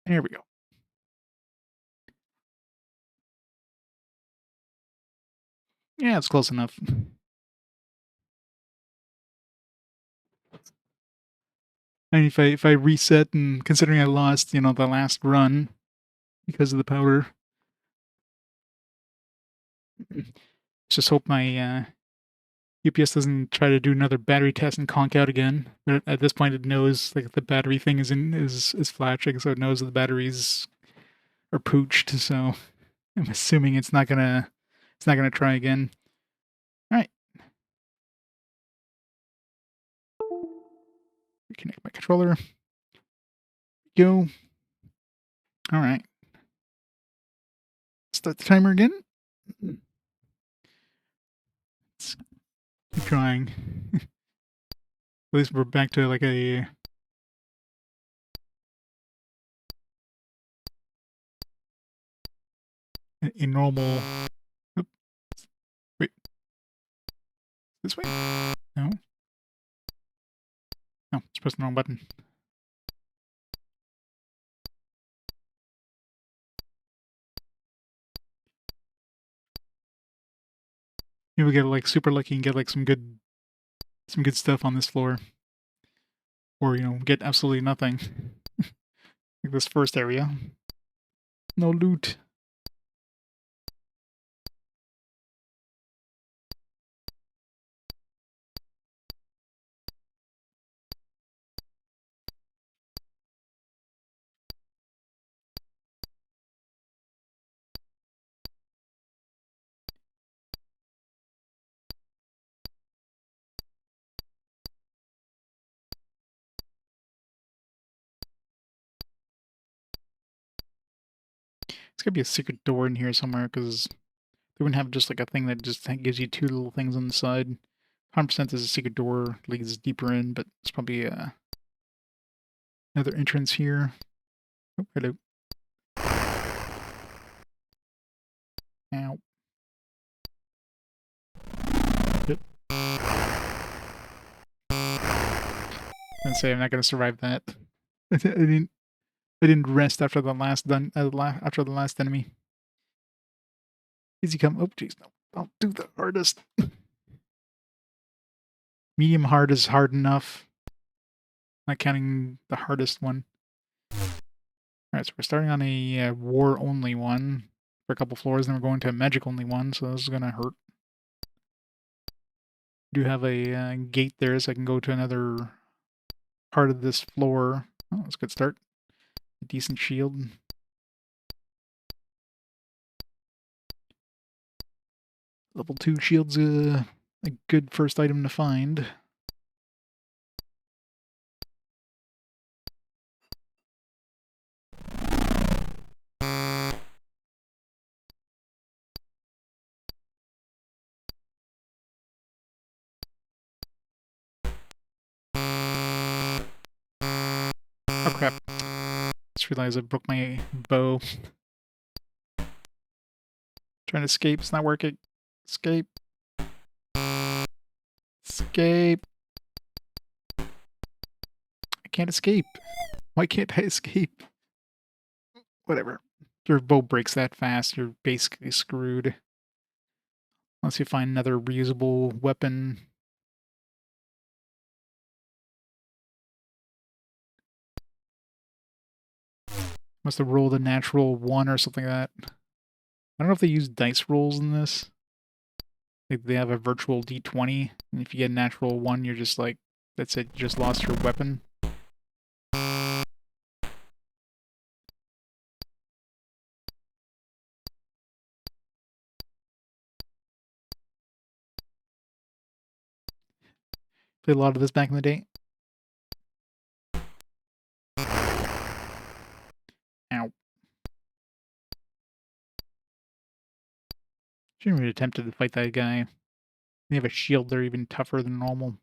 There we go. Yeah, it's close enough. And if I reset and considering I lost, the last run because of the powder, just hope my UPS doesn't try to do another battery test and conk out again. But at this point, it knows like the battery thing is flashing, so it knows that the batteries are pooched. So I'm assuming it's not gonna try again. All right, reconnect my controller. Go. All right, start the timer again. Let's keep trying. At least we're back to like a normal. Oop, wait, this way? No. No, just press the wrong button. Maybe we get like super lucky and get like some good stuff on this floor, or get absolutely nothing. Like this first area, no loot. It's gotta be a secret door in here somewhere, because they wouldn't have just like a thing that just gives you two little things on the side. 100% is a secret door, leads deeper in, but it's probably another entrance here. Oh, hello. Ow. Yep. I'm gonna say I'm not gonna survive that. I didn't rest after the last enemy. Easy come. Oh, jeez, no. I'll do the hardest. Medium hard is hard enough. Not counting the hardest one. Alright, so we're starting on a war-only one for a couple floors, then we're going to a magic-only one, so this is gonna hurt. Do have a gate there, so I can go to another part of this floor. Oh, that's a good start. A decent shield. Level 2 shield's a good first item to find. Oh crap. Just realized I broke my bow. Trying to escape, it's not working. Escape. Escape. I can't escape. Why can't I escape? Whatever. Your bow breaks that fast, you're basically screwed. Unless you find another reusable weapon. Must have rolled a natural 1 or something like that. I don't know if they use dice rolls in this. Like they have a virtual d20, and if you get a natural 1, you're just like, that's it, you just lost your weapon. Played a lot of this back in the day. Ow. Shouldn't really attempted to fight that guy. They have a shield, they're even tougher than normal.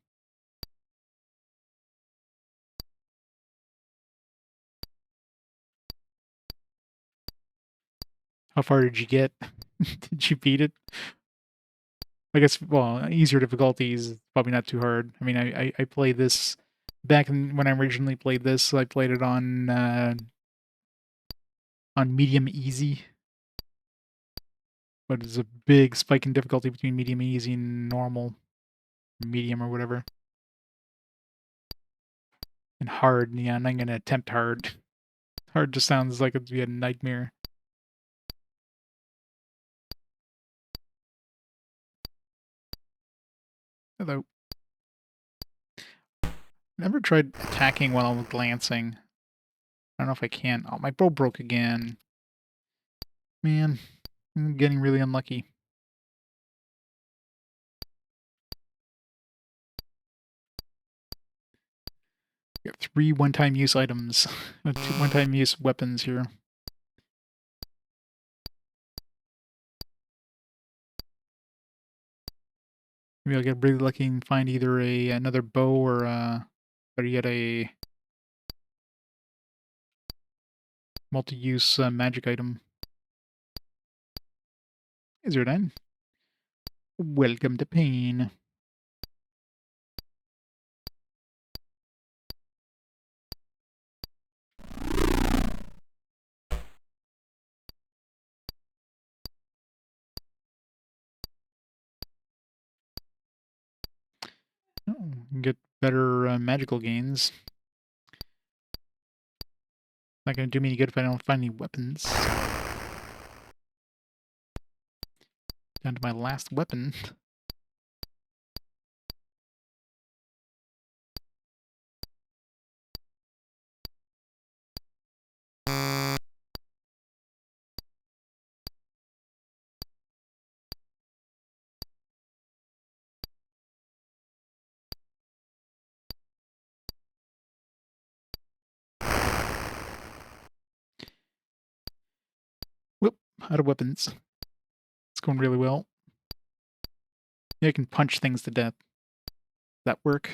How far did you get? Did you beat it? I guess, well, easier difficulties, probably not too hard. I mean, I played this back when I originally played this. I played it on on medium easy. But there's a big spike in difficulty between medium easy and normal, medium or whatever. And hard, yeah, I'm not gonna attempt hard. Hard just sounds like it'd be a nightmare. Hello. Never tried attacking while I'm glancing. I don't know if I can. Oh, my bow broke again. Man, I'm getting really unlucky. Got 3 one-time use items. 2 one-time use weapons here. Maybe I'll get really lucky and find either another bow or better yet a multi-use magic item. Is there then? Welcome to pain. Oh, get better magical gains. Not gonna do me any good if I don't find any weapons. Down to my last weapon. Whoop, out of weapons. It's going really well. Yeah, I can punch things to death. Does that work?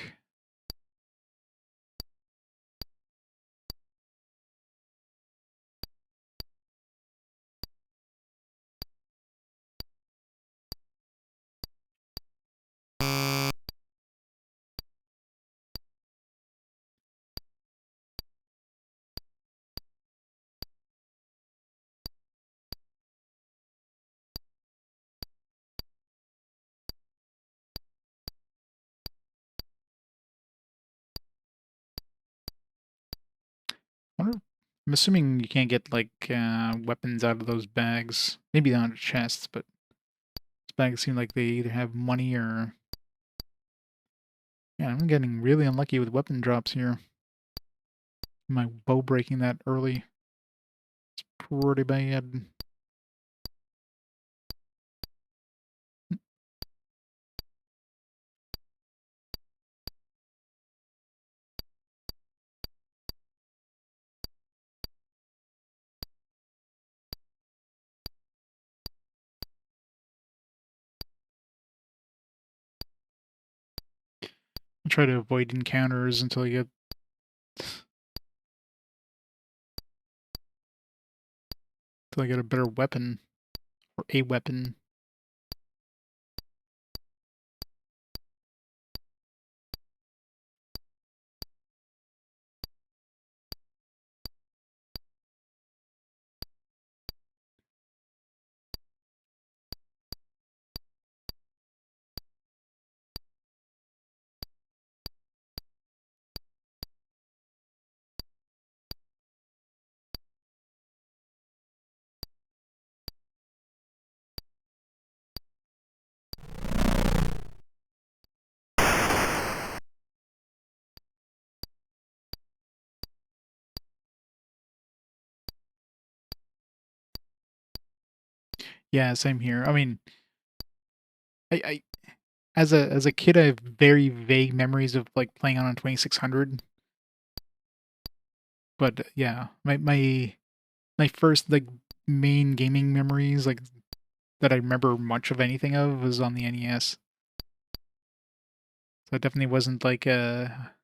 I'm assuming you can't get, like, weapons out of those bags. Maybe not out of chests, but these bags seem like they either have money or... Yeah, I'm getting really unlucky with weapon drops here. My bow breaking that early. It's pretty bad. I'll try to avoid encounters until I get a better weapon. Or a weapon. Yeah, same here. I mean, I as a kid, I have very vague memories of, like, playing on a 2600. But yeah, my first, like, main gaming memories, like, that I remember much of anything of was on the NES. So it definitely wasn't like, well,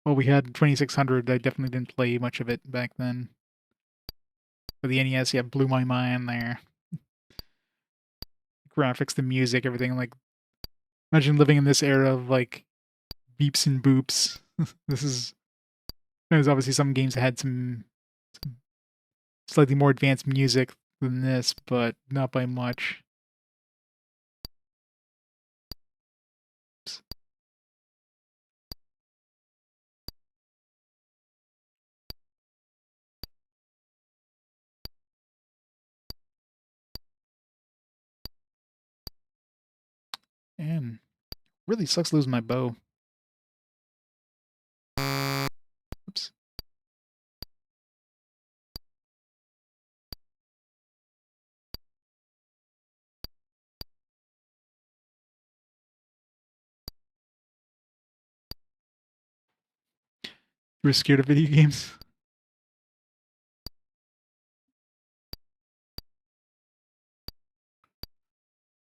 we had 2600, I definitely didn't play much of it back then. But the NES, yeah, blew my mind there. Graphics, the music, everything, like, imagine living in this era of, like, beeps and boops. This is... There's obviously some games that had some slightly more advanced music than this, but not by much. And really sucks losing my bow. Oops. You were scared of video games?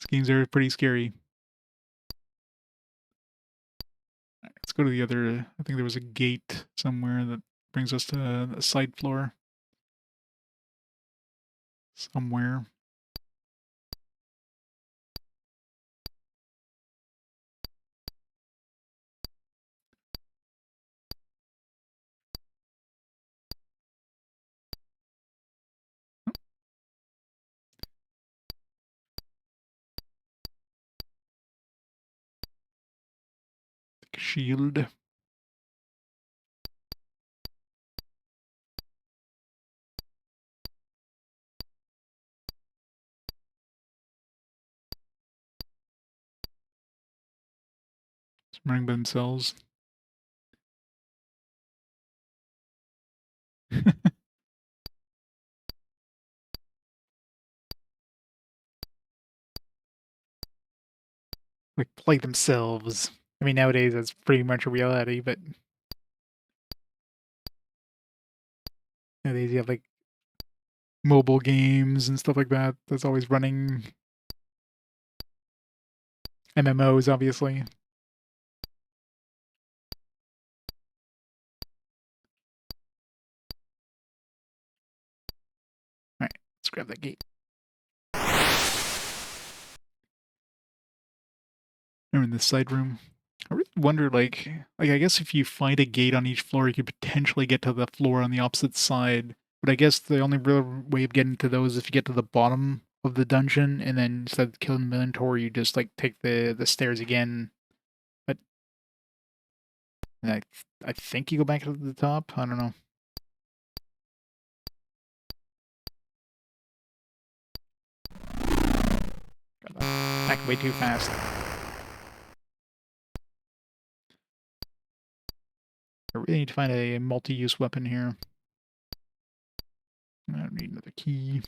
These games are pretty scary. Let's go to the other. I think there was a gate somewhere that brings us to the side floor. Somewhere. Like a shield. It's running by themselves. Like play themselves. I mean, nowadays that's pretty much a reality, but nowadays you have like mobile games and stuff like that. That's always running. MMOs, obviously. All right, let's grab that gate. We're in this side room. I really wonder, I guess if you find a gate on each floor, you could potentially get to the floor on the opposite side. But I guess the only real way of getting to those is if you get to the bottom of the dungeon, and then instead of killing the Minotaur, you just like take the stairs again. But I, I think you go back to the top. I don't know. Got back way too fast. I really need to find a multi-use weapon here. I don't need another key.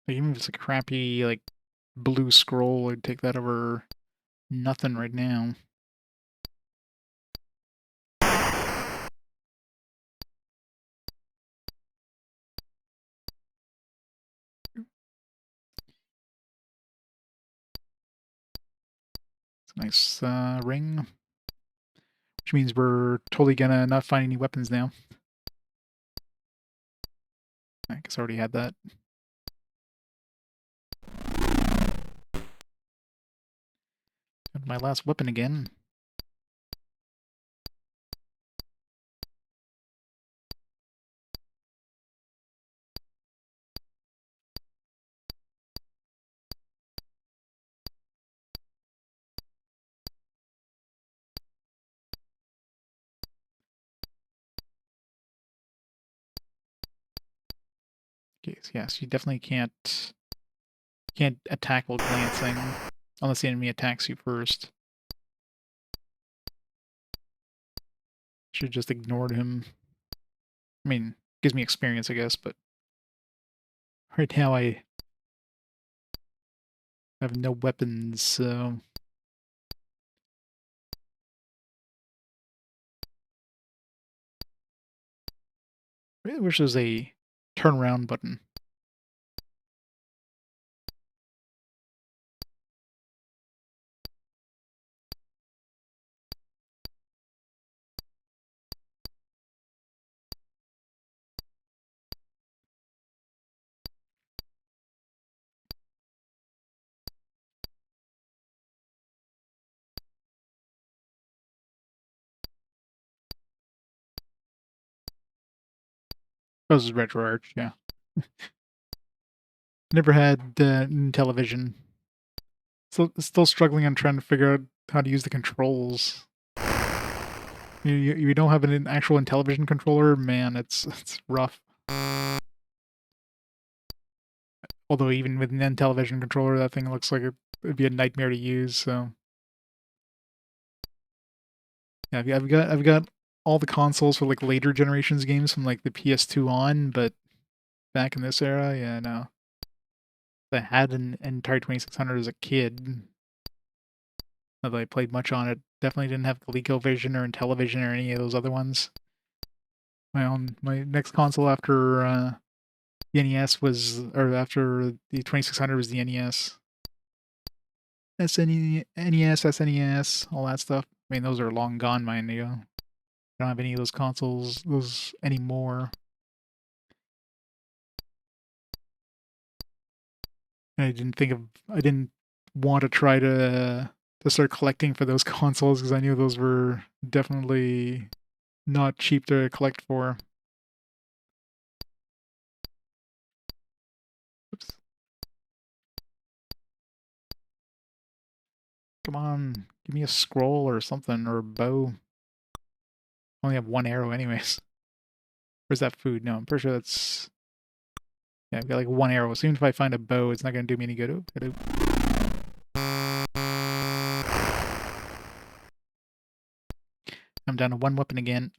Like, even if it's a crappy, like, blue scroll, I'd take that over nothing right now. It's a nice ring, which means we're totally gonna not find any weapons now. I guess I already had that. And my last weapon again. Okay, so yes, you definitely can't attack while glancing unless the enemy attacks you first. Should have just ignored him. I mean, gives me experience, I guess, but right now I have no weapons, so I really wish there was a turnaround button. Oh, this is RetroArch, yeah. Never had television. Still struggling on trying to figure out how to use the controls. You don't have an actual Intellivision controller, man, it's rough. Although even with an Intellivision controller, that thing looks like it'd be a nightmare to use. So yeah, I've got all the consoles for like later generations games from like the PS2 on, but back in this era, yeah, no. I had an Atari 2600 as a kid. Not that I played much on it. Definitely didn't have ColecoVision or Intellivision or any of those other ones. My next console after the NES was, or after the 2600 was the NES. NES, SNES, all that stuff. I mean, those are long gone, mind you. I don't have any of those consoles, those anymore. I didn't want to try to start collecting for those consoles because I knew those were definitely not cheap to collect for. Oops. Come on, give me a scroll or something, or a bow. I only have one arrow anyways. Where's that food? No, I'm pretty sure that's... Yeah, I've got like one arrow, so even if I find a bow, it's not going to do me any good. Oh, hello. I'm down to one weapon again.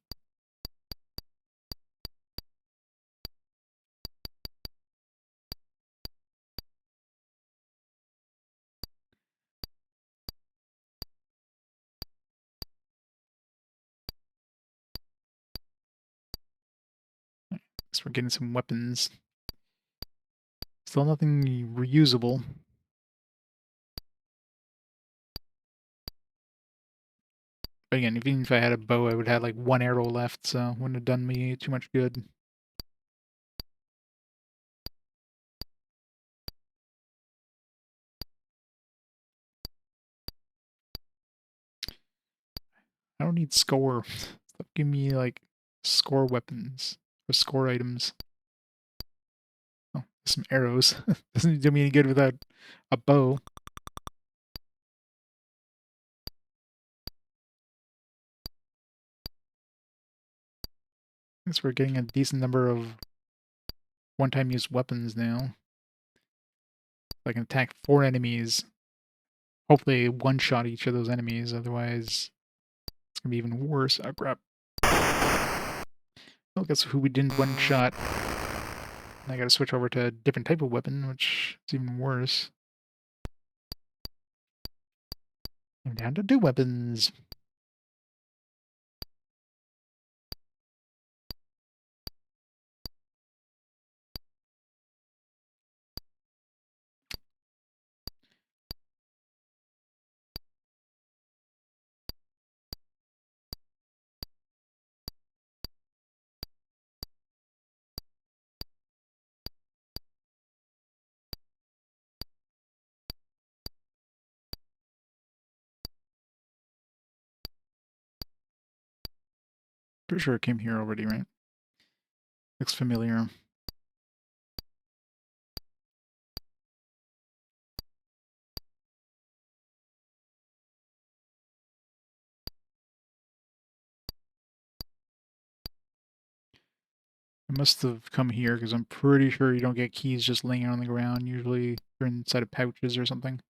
Guess we're getting some weapons. Still nothing reusable. But again, even if I had a bow, I would have like one arrow left, so wouldn't have done me too much good. I don't need score. Stop giving me like score weapons or score items. Oh, some arrows. Doesn't do me any good without a bow. Guess we're getting a decent number of one-time use weapons now. I can attack 4 enemies. Hopefully one-shot each of those enemies, otherwise it's gonna be even worse. Oh crap. Oh, guess who we didn't one-shot. I gotta switch over to a different type of weapon, which is even worse. I'm down to 2 weapons. Pretty sure it came here already, right? Looks familiar. It must have come here because I'm pretty sure you don't get keys just laying on the ground. Usually they're inside of pouches or something.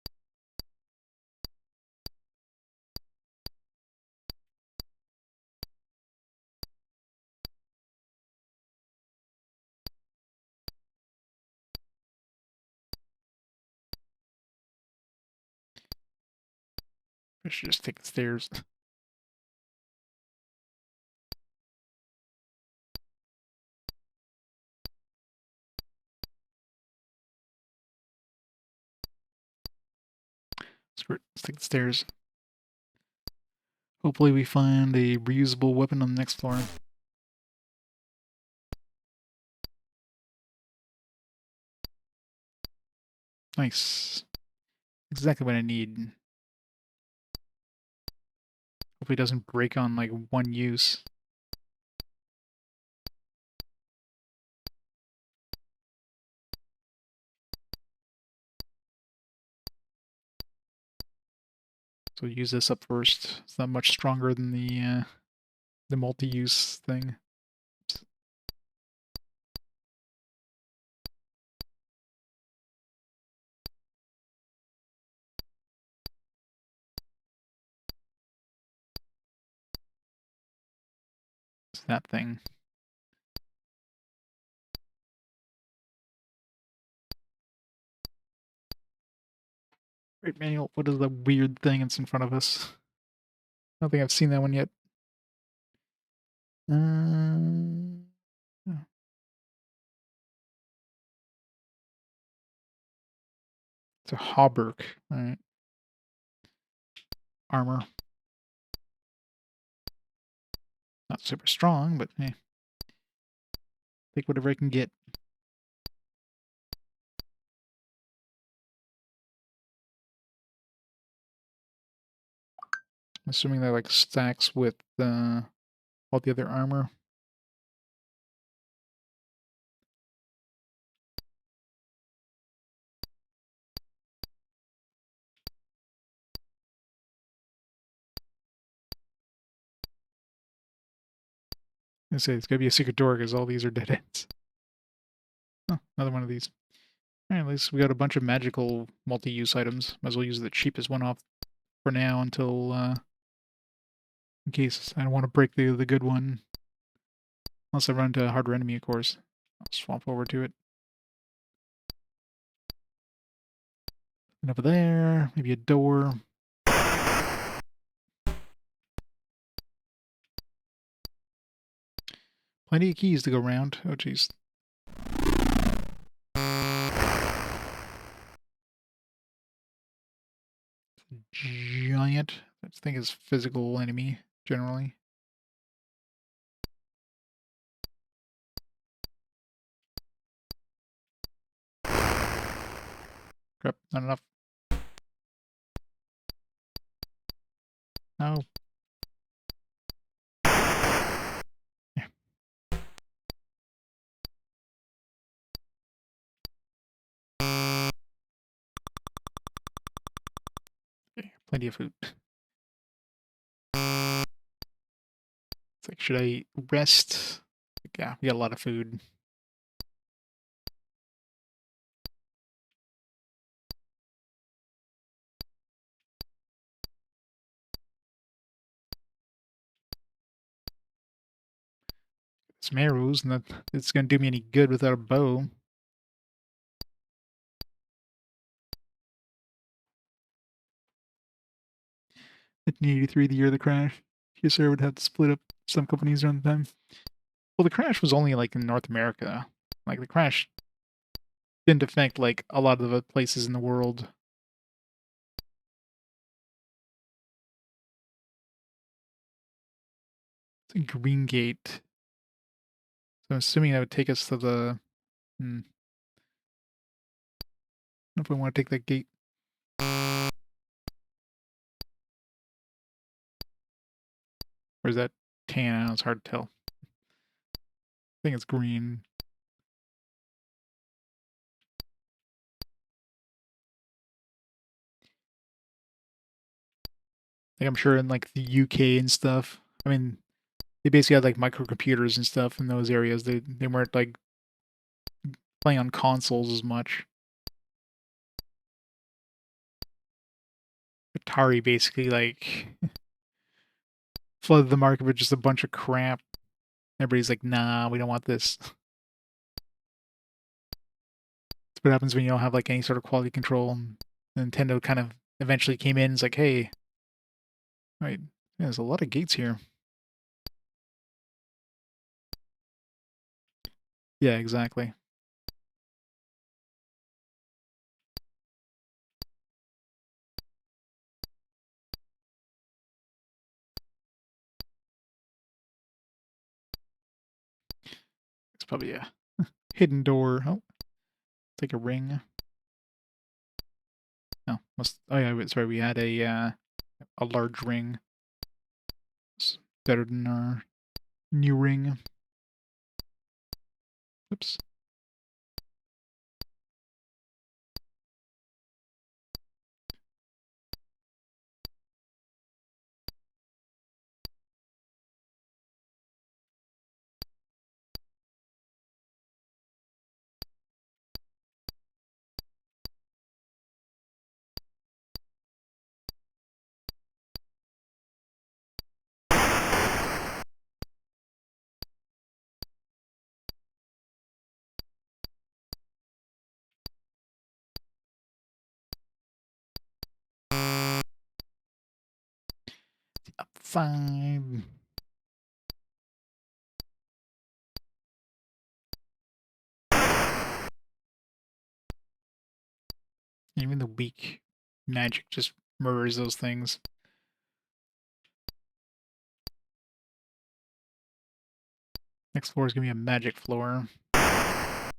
I should just take the stairs. Screw it, let's take the stairs. Hopefully we find a reusable weapon on the next floor. Nice. Exactly what I need. Hopefully it doesn't break on like one use. So use this up first. It's not much stronger than the multi-use thing. It's that thing. Great manual. What is the weird thing that's in front of us? I don't think I've seen that one yet. Oh. It's a hauberk. All right. Armor. Not super strong, but hey. Take whatever I can get. I'm assuming that like stacks with all the other armor. I say it's gotta be a secret door because all these are dead ends. Oh, another one of these. Alright, at least we got a bunch of magical multi-use items. Might as well use the cheapest one off for now until in case I don't want to break the good one. Unless I run into a harder enemy, of course. I'll swap over to it. And over there, maybe a door. Plenty of keys to go around. Oh, jeez. Giant. I think is physical enemy, generally. Crap, not enough. Oh. Yeah. Okay, plenty of food. It's like, should I rest? Yeah, we got a lot of food. Some arrows, and that it's gonna do me any good without a bow. In 1983, the year of the crash, TSR would have to split up some companies around the time. Well, the crash was only like in North America. Like the crash didn't affect like a lot of the places in the world. It's a Green Gate. So I'm assuming that would take us to the. I don't know if I want to take that gate. Or is that tan? I don't know, it's hard to tell. I think it's green. Like I'm sure in like the UK and stuff. I mean, they basically had like microcomputers and stuff in those areas. They weren't like playing on consoles as much. Atari basically like flooded the market with just a bunch of crap. Everybody's like, nah, we don't want this. That's what happens when you don't have like any sort of quality control. And Nintendo kind of eventually came in. It's like, hey, right, yeah, there's a lot of gates here. Yeah, exactly. It's probably a hidden door. Oh, take a ring. No, must. Oh yeah, sorry. We had a large ring. It's better than our new ring. Oops. outside. Even the weak magic just murders those things. Next floor is gonna be a magic floor. I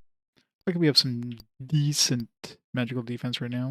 think we have some decent magical defense right now.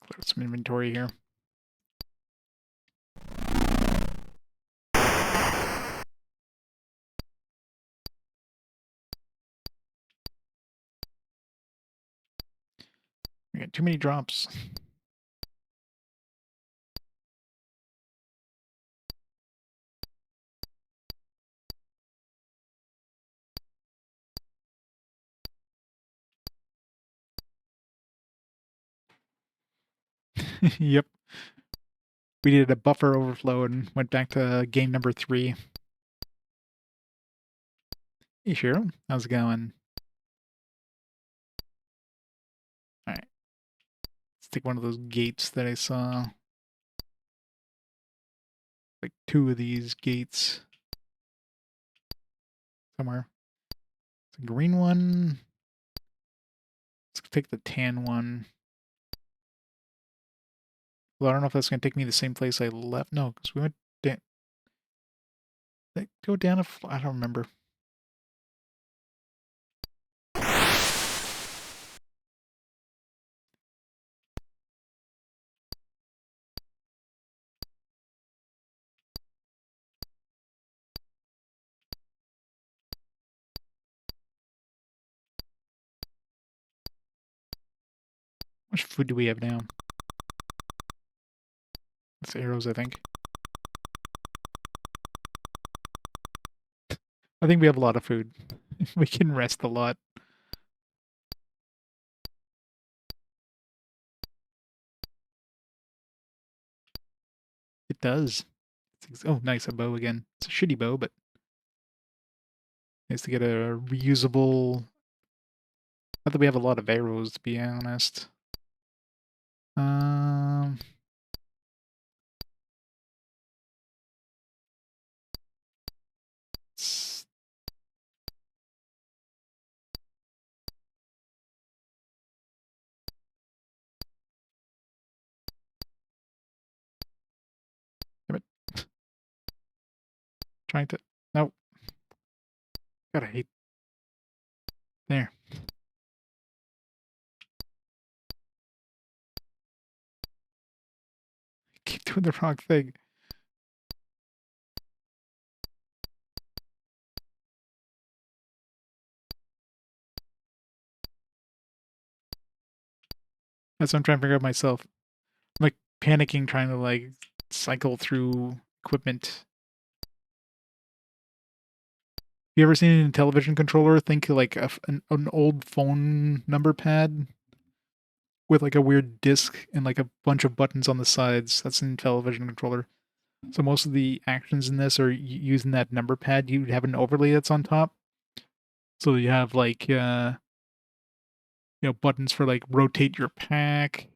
Clear some inventory here. We got too many drops. Yep. We needed a buffer overflow and went back to game number 3. Hey, Shiro. How's it going? Alright. Let's take one of those gates that I saw. Like 2 of these gates. Somewhere. It's a green one. Let's take the tan one. Well, I don't know if that's going to take me the same place I left. No, because we went down. Go down a... I don't remember. How much food do we have now? That's arrows, I think. I think we have a lot of food. We can rest a lot. It does. Oh, nice, a bow again. It's a shitty bow, but nice to get a reusable... Not that we have a lot of arrows, to be honest. Um... Damn it. Trying to... No. God, I hate... There. I keep doing the wrong thing. That's what I'm trying to figure out myself. I'm like panicking trying to like cycle through equipment. You ever seen a television controller think like an old phone number pad with like a weird disc and like a bunch of buttons on the sides? That's a television controller. So most of the actions in this are using that number pad. You have an overlay that's on top. So you have like buttons for like rotate your pack,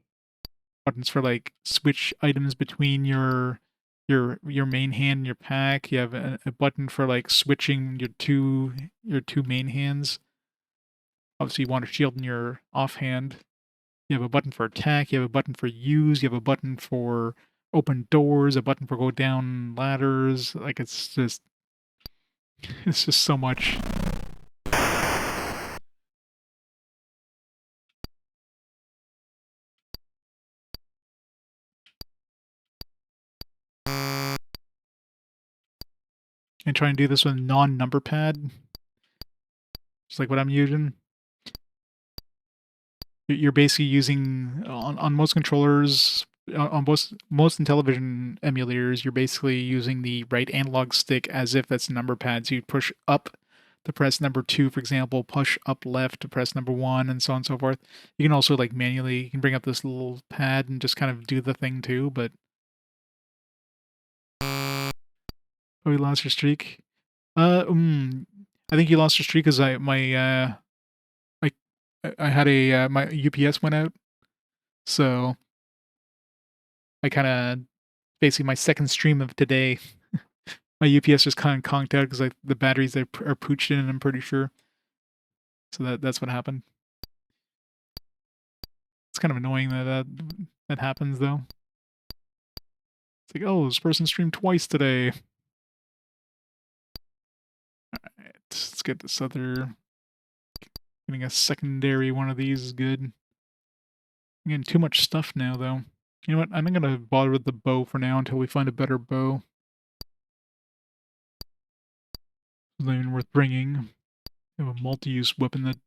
buttons for like switch items between your main hand and your pack. You have a button for like switching your two main hands. Obviously, you want a shield in your offhand. You have a button for attack. You have a button for use. You have a button for open doors. A button for go down ladders. Like it's just so much. and try and do this with a non-number pad, just like what I'm using. You're basically using on most controllers, on most Intellivision emulators, you're basically using the right analog stick as if that's number pads. You push up to press number 2, for example, push up left to press number 1, and so on and so forth. You can also like manually, you can bring up this little pad and just kind of do the thing too, but oh, you lost your streak. I think you lost your streak because I I had a my UPS went out, so I kind of basically my second stream of today. My UPS just kind of conked out because like the batteries are pooched in, I'm pretty sure. So that's what happened. It's kind of annoying that happens though. It's like, oh, this person streamed twice today. Alright, let's get this other. Getting a secondary one of these is good. I'm getting too much stuff now though. You know what? I'm not gonna bother with the bow for now until we find a better bow. It's not even worth bringing. I have a multi-use weapon that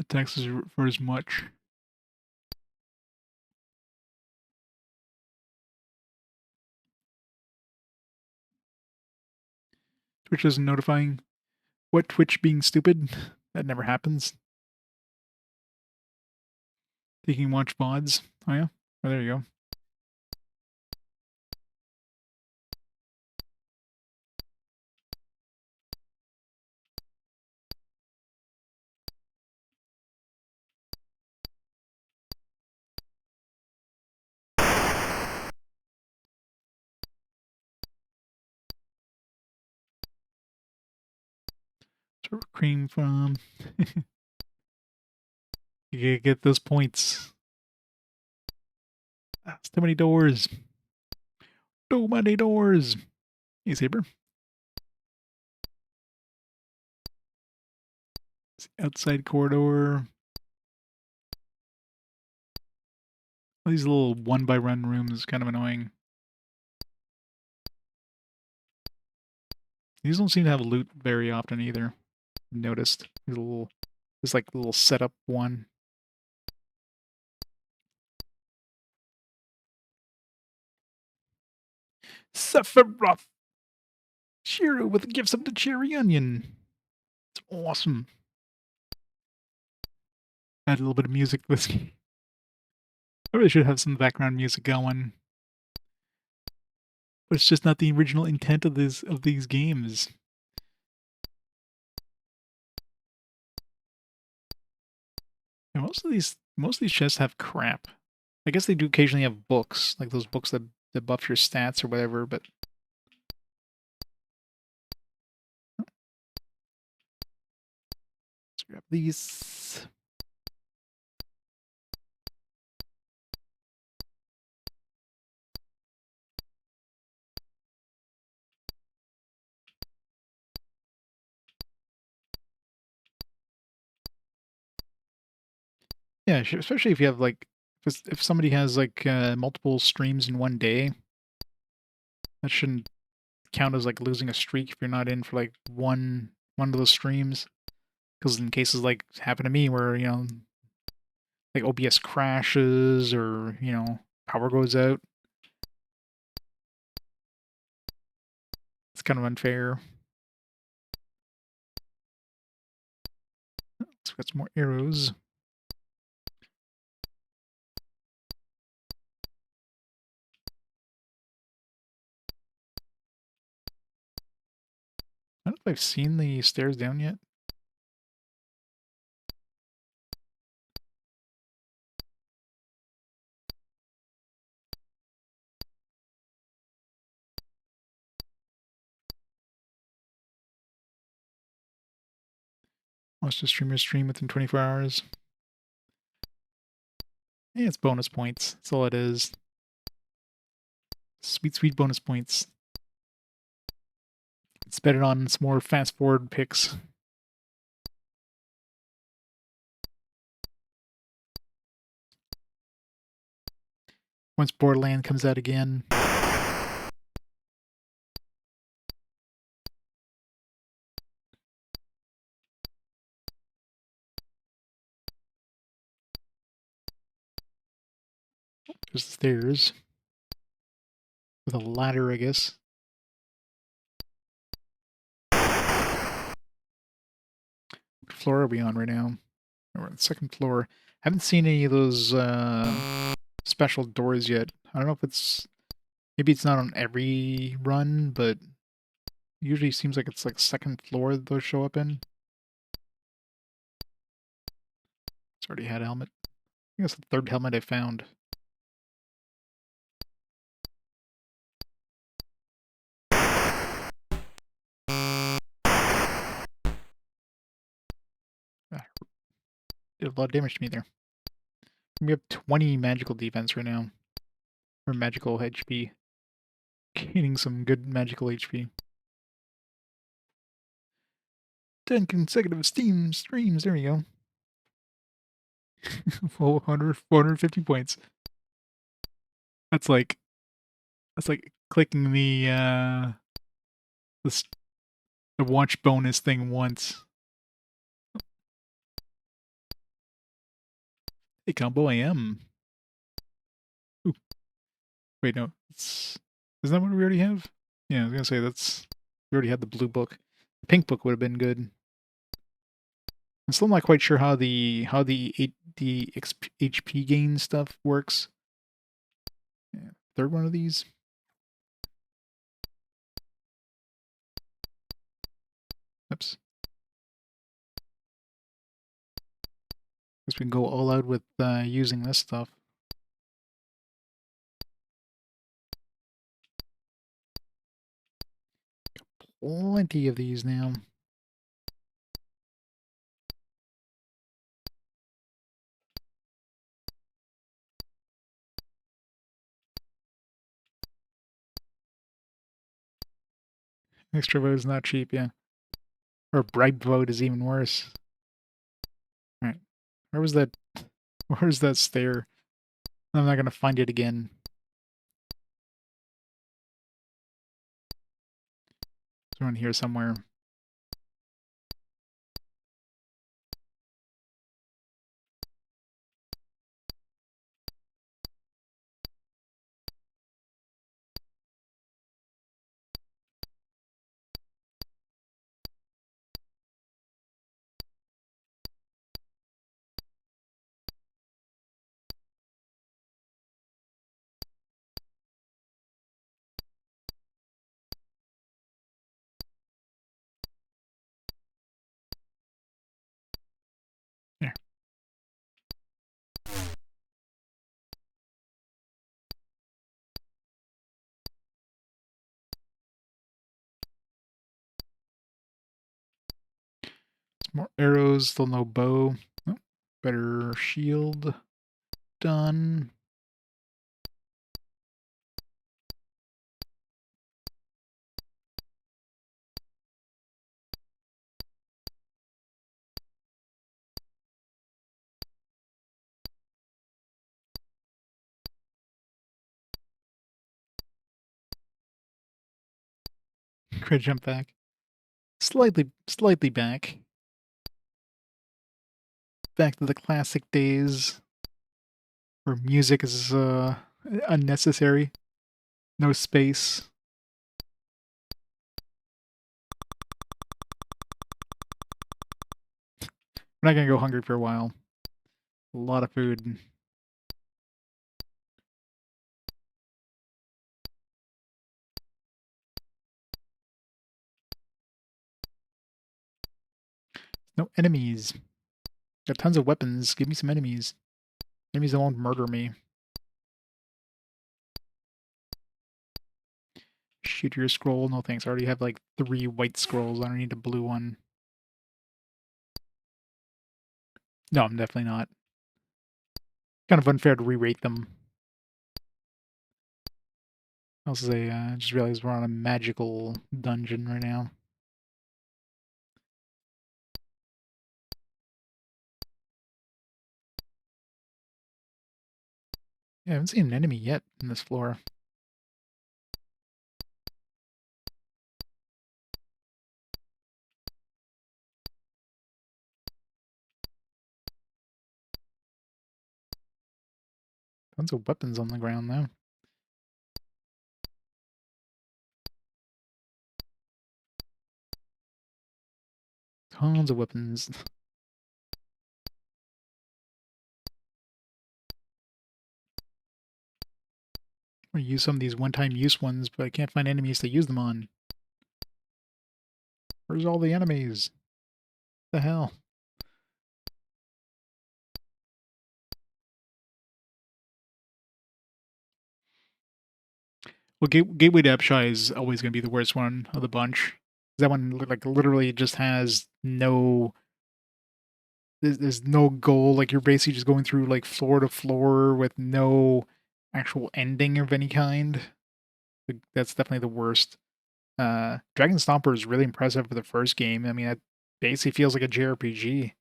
attacks us for as much. Twitch isn't notifying. What, Twitch being stupid? That never happens. You can watch VODs. Oh yeah? Oh, there you go. That's where cream from. You gotta get those points. That's too many doors. Too many doors. Hey, Saber. Outside corridor. All these little one-by-one rooms kind of annoying. These don't seem to have loot very often either. I've noticed. There's like a little setup one. Sephiroth! Shiro with the gifts of the cherry onion. It's awesome. Add a little bit of music to this. I really should have some background music going. But it's just not the original intent of these games. Yeah, most of these chests have crap. I guess they do occasionally have books, like those books that buff your stats or whatever, but let's grab these. Yeah, especially if you have like if somebody has like multiple streams in one day, that shouldn't count as like losing a streak if you're not in for like one of those streams. Because in cases like happened to me where like OBS crashes or power goes out, it's kind of unfair. Let's get some more arrows. I don't know if I've seen the stairs down yet. Watch the streamer stream within 24 hours. Yeah, it's bonus points. That's all it is. Sweet, sweet bonus points. Spend it on some more fast forward picks. Once Borderland comes out again. There's the stairs. With a ladder, I guess. What floor are we on right now? We're on the second floor. Haven't seen any of those special doors yet. I don't know if it's... Maybe it's not on every run, but usually seems like it's like second floor that those show up in. It's already had a helmet. I think that's the third helmet I found. Ah, did a lot of damage to me there. We have 20 magical defense right now. Or magical HP. Gaining some good magical HP. 10 consecutive Steam streams, there we go. 450 points. That's like clicking the watch bonus thing once. Hey, combo I am. Ooh. Wait, no. Isn't that what we already have? Yeah, I was gonna say we already had the blue book. The pink book would have been good. I'm still not quite sure how the HP gain stuff works. Yeah, third one of these. Oops. Guess we can go all out with using this stuff. Plenty of these now. Extra vote is not cheap, yeah. Or bribe vote is even worse. Alright. Where's that stair? I'm not gonna find it again. It's around here somewhere. There. Some more arrows, still no bow. Oh, better shield. Done. Crit jump back. Slightly back. Back to the classic days where music is unnecessary. No space. We're not gonna go hungry for a while. A lot of food. No enemies. Got tons of weapons. Give me some enemies. Enemies that won't murder me. Shoot your scroll. No thanks. I already have like 3 white scrolls. I don't need a blue one. No, I'm definitely not. Kind of unfair to re-rate them. Also, I just realized we're on a magical dungeon right now. Yeah, I haven't seen an enemy yet in this floor. Tons of weapons on the ground, though. Tons of weapons. I'm gonna use some of these one-time use ones, but I can't find enemies to use them on. Where's all the enemies? The hell? Well, Gateway to Epshai is always going to be the worst one of the bunch. That one, like, literally just has no... There's no goal. Like, you're basically just going through, like, floor to floor with no actual ending of any kind. Like, that's definitely the worst. Dragon Stomper is really impressive for the first game. I mean, it basically feels like a JRPG.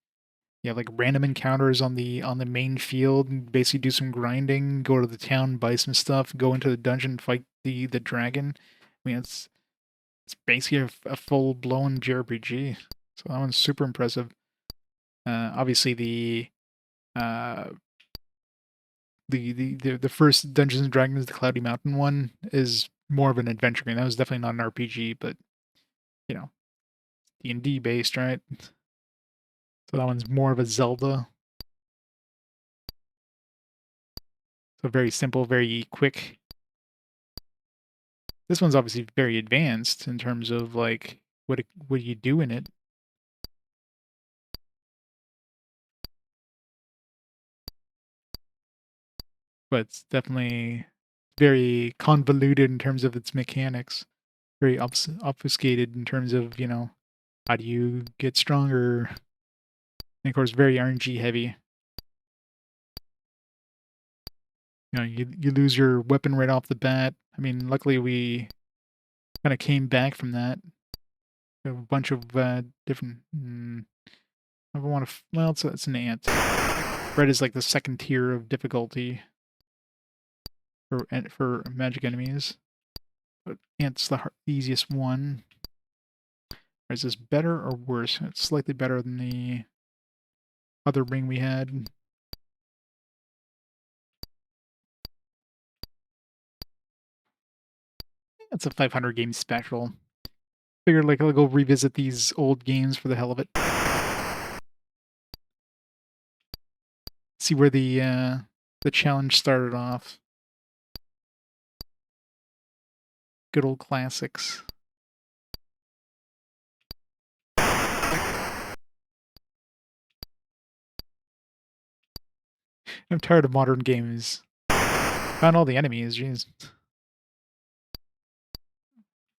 You have like random encounters on the main field, and basically do some grinding, go to the town, buy some stuff, go into the dungeon, fight the dragon. I mean, it's basically a full blown JRPG. So that one's super impressive. Obviously uh the first Dungeons and Dragons, the Cloudy Mountain one, is more of an adventure game. That was definitely not an RPG, but you know, D&D based, right? So that one's more of a Zelda. So very simple, very quick. This one's obviously very advanced in terms of like what you do in it. But it's definitely very convoluted in terms of its mechanics. Very obfuscated in terms of, how do you get stronger? And of course, very RNG heavy. You lose your weapon right off the bat. I mean, luckily we kind of came back from that. A bunch of different. I want to. Well, it's an ant. Red is like the second tier of difficulty for magic enemies, but ant's the easiest one. Is this better or worse? It's slightly better than the other ring we had. It's a 500 game special. Figured like I'll go revisit these old games for the hell of it. See where the challenge started off. Good old classics. I'm tired of modern games. Found all the enemies, jeez.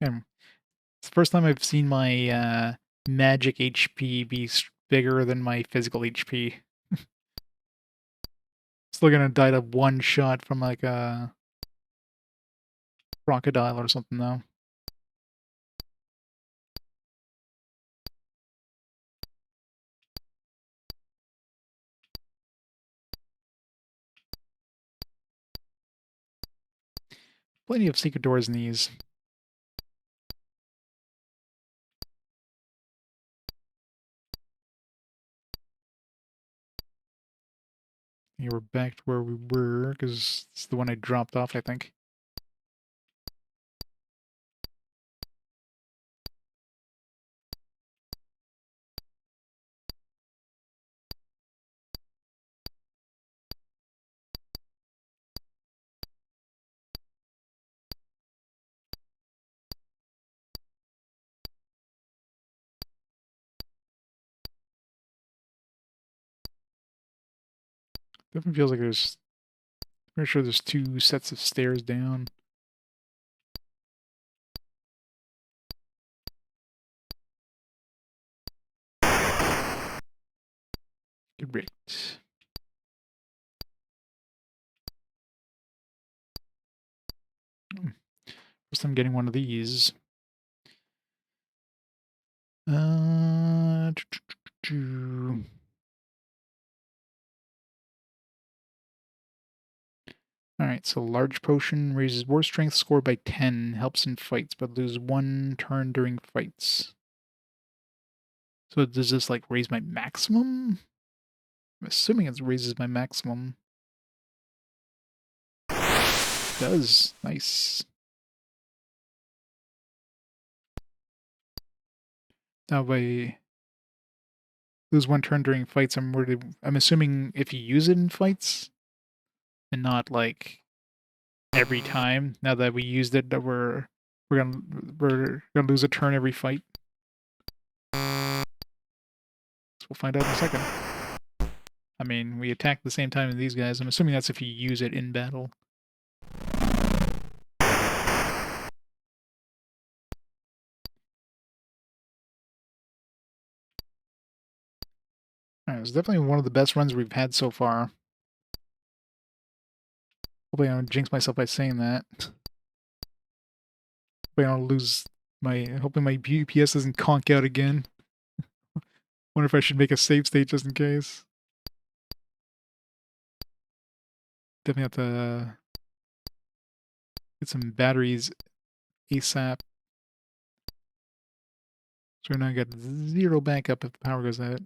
And it's the first time I've seen my magic HP be bigger than my physical HP. Still gonna die to one shot from like a crocodile or something though. Plenty of secret doors in these. Yeah, we're back to where we were, because it's the one I dropped off, I think. Definitely feels like there's... Pretty sure there's 2 sets of stairs down. Correct. First time getting one of these. Uh... Alright, so large potion raises war strength score by 10, helps in fights, but lose 1 turn during fights. So does this like raise my maximum? I'm assuming it raises my maximum. does. Nice. Now if I lose one turn during fights, I'm assuming if you use it in fights and not like every time. Now that we used it, that we're gonna lose a turn every fight. So we'll find out in a second. I mean, we attack at the same time as these guys. I'm assuming that's if you use it in battle. Alright, it was definitely one of the best runs we've had so far. Hopefully I don't jinx myself by saying that. Hopefully I don't lose hoping my UPS doesn't conk out again. Wonder if I should make a save state just in case. Definitely have to get some batteries ASAP. So now I got 0 backup if the power goes out.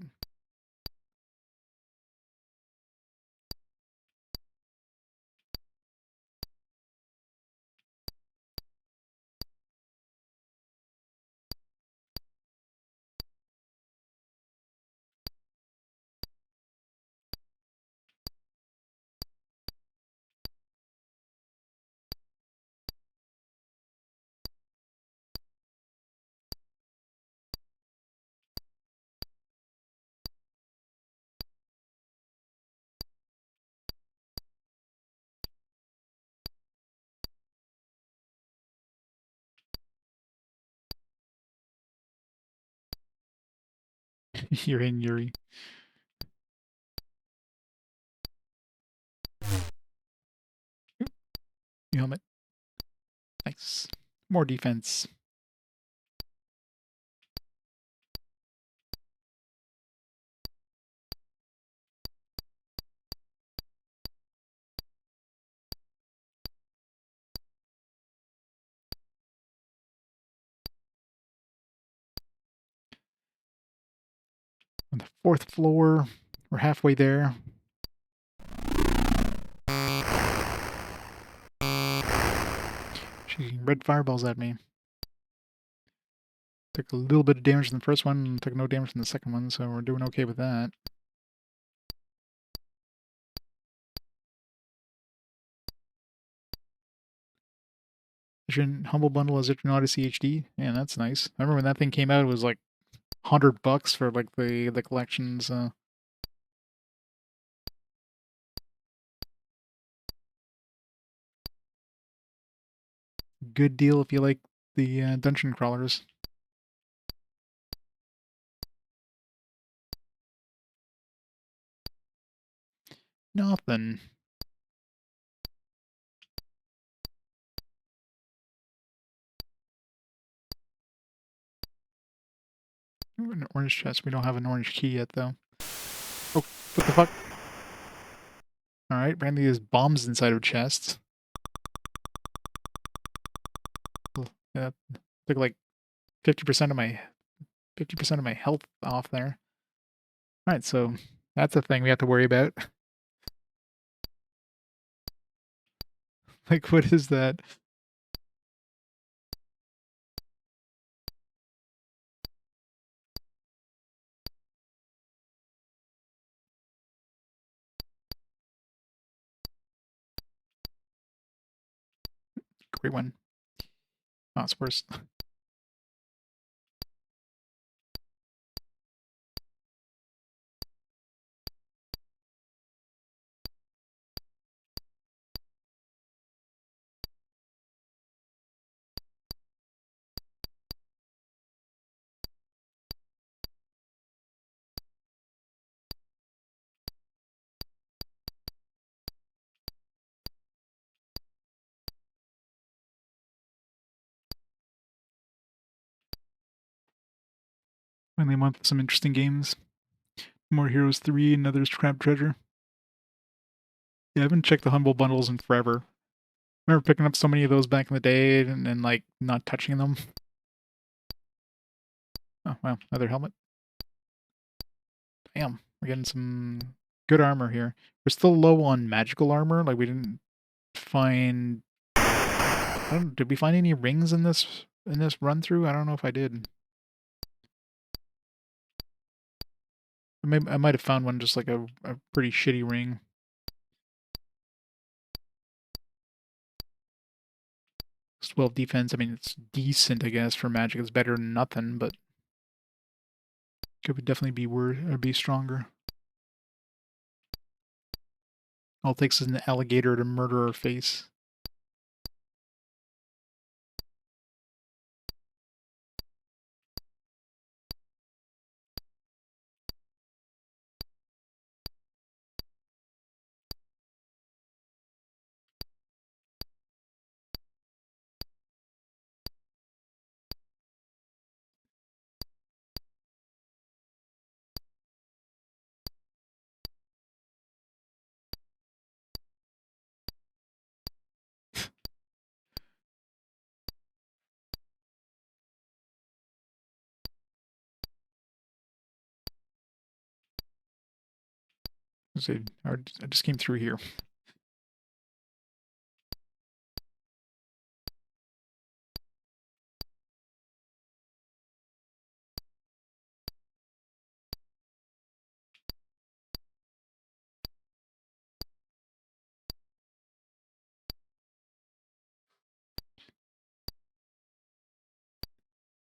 You're in Yuri. New helmet. Nice. More defense. On the 4th floor. We're halfway there. Shooting red fireballs at me. Took a little bit of damage from the first one, and took no damage from the second one, so we're doing okay with that. Humble Bundle as Etrian Odyssey HD. Yeah, that's nice. I remember when that thing came out, it was like $100 for like the collections. Good deal if you like the dungeon crawlers. Nothing. An orange chest. We don't have an orange key yet, though. Oh, what the fuck? Alright, apparently there's bombs inside of chests. Yeah, took like 50% of my health off there. Alright, so that's a thing we have to worry about. Like, what is that? Great one. Oh, it's worse. Finally a month with some interesting games. More Heroes 3 and others Crab Treasure. Yeah, I haven't checked the Humble Bundles in forever. I remember picking up so many of those back in the day and like not touching them. Oh, wow, another helmet. Damn, we're getting some good armor here. We're still low on magical armor, like we didn't find Did we find any rings in this run through? I don't know if I did. I might have found one, just like a pretty shitty ring. It's 12 defense. I mean, it's decent, I guess, for magic. It's better than nothing, but could definitely be worse or be stronger. All it takes is an alligator to murder our face. I just came through here.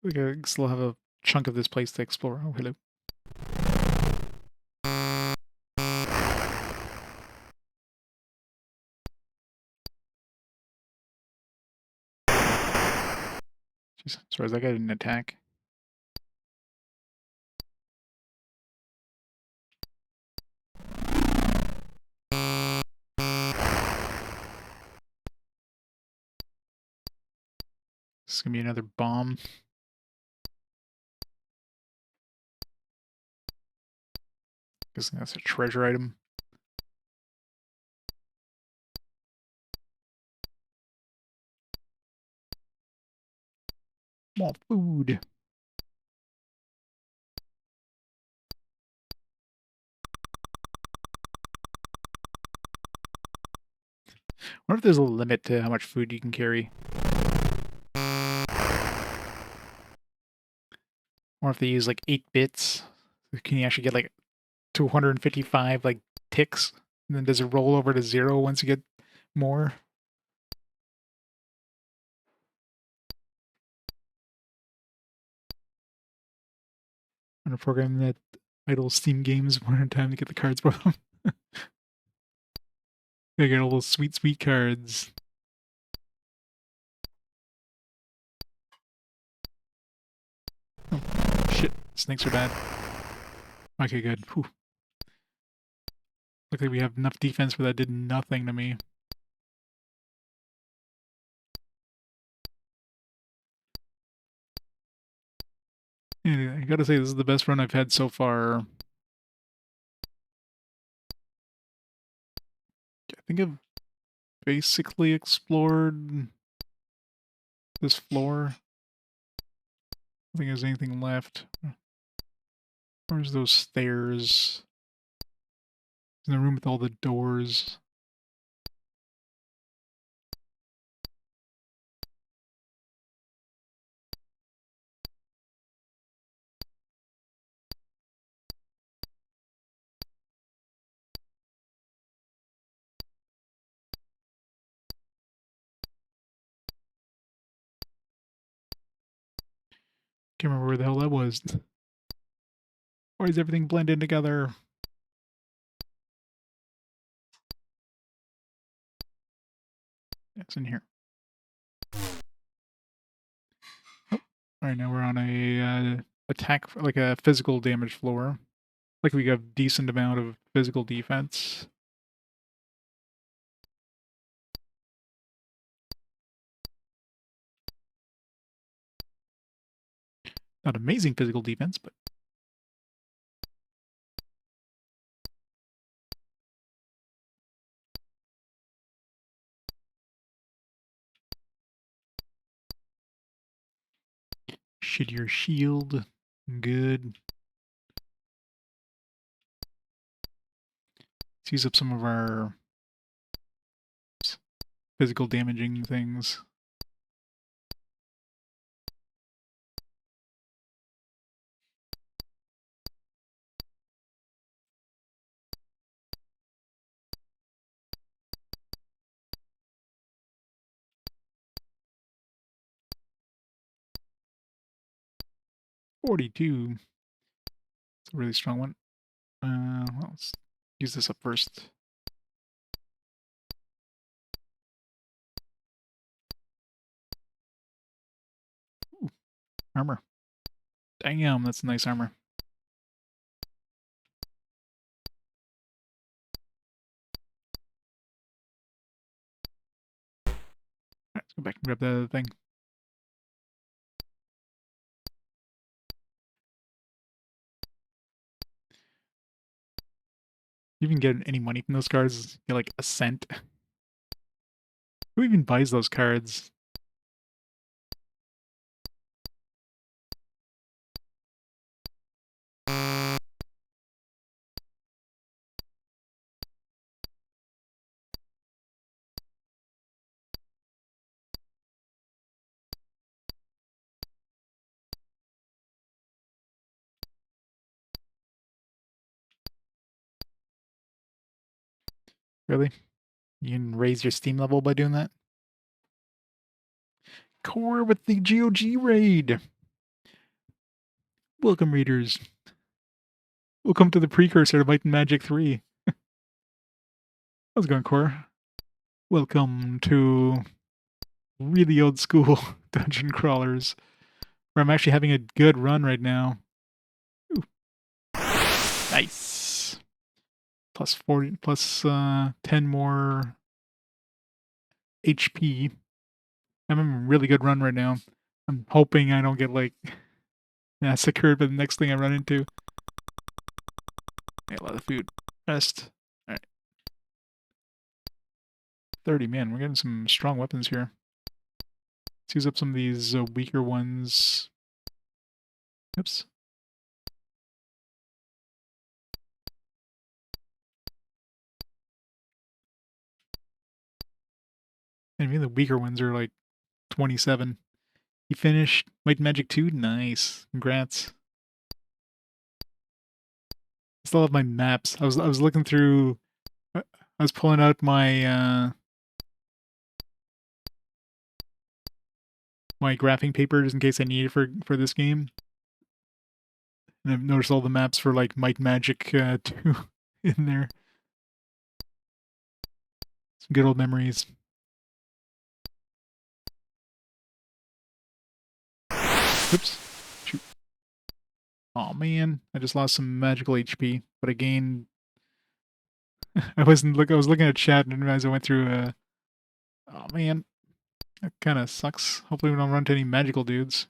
We still have a chunk of this place to explore. Oh, hello. Jeez, sorry, that guy didn't attack. This is gonna be another bomb. Guessing that's a treasure item. More food. I wonder if there's a limit to how much food you can carry. Or if they use like 8 bits. Can you actually get like 255 like ticks? And then does it roll over to 0 once you get more? I'm gonna program that idle Steam games one at a time to get the cards for them. They get all those sweet, sweet cards. Oh, shit. Snakes are bad. Okay, good. Whew. Luckily we have enough defense where that did nothing to me. Yeah, I gotta say, this is the best run I've had so far. I think I've basically explored this floor. I don't think there's anything left. Where's those stairs? In the room with all the doors. Can't remember where the hell that was. Why is everything blended together? It's in here. Oh. Alright, now we're on a attack, like a physical damage floor. Like we got a decent amount of physical defense. Not amazing physical defense, but shittier shield. Good. Let's use up some of our physical damaging things. 42. It's a really strong one. Well, let's use this up first. Ooh, armor. Damn, that's nice armor. Alright, let's go back and grab the other thing. You even get any money from those cards? You get like a cent. Who even buys those cards? Really? You can raise your Steam level by doing that? Core with the GOG raid! Welcome, readers. Welcome to the precursor to Might and Magic 3. How's it going, Core? Welcome to really old school dungeon crawlers, where I'm actually having a good run right now. Ooh. Nice. Plus 40, plus 10 more HP. I'm having a really good run right now. I'm hoping I don't get, like, massacred by the next thing I run into. Got a lot of food. Rest. Alright. 30, man, we're getting some strong weapons here. Let's use up some of these weaker ones. Oops. And even the weaker ones are like 27. You finished Might and Magic 2? Nice. Congrats. I still have my maps. I was looking through. I was pulling out my my graphing papers in case I need it for this game. And I've noticed all the maps for like Might and Magic 2 in there. Some good old memories. Oops. Shoot. Oh man, I just lost some magical HP, but I gained. I was looking at chat and as I went through. Oh man, that kind of sucks. Hopefully we don't run into any magical dudes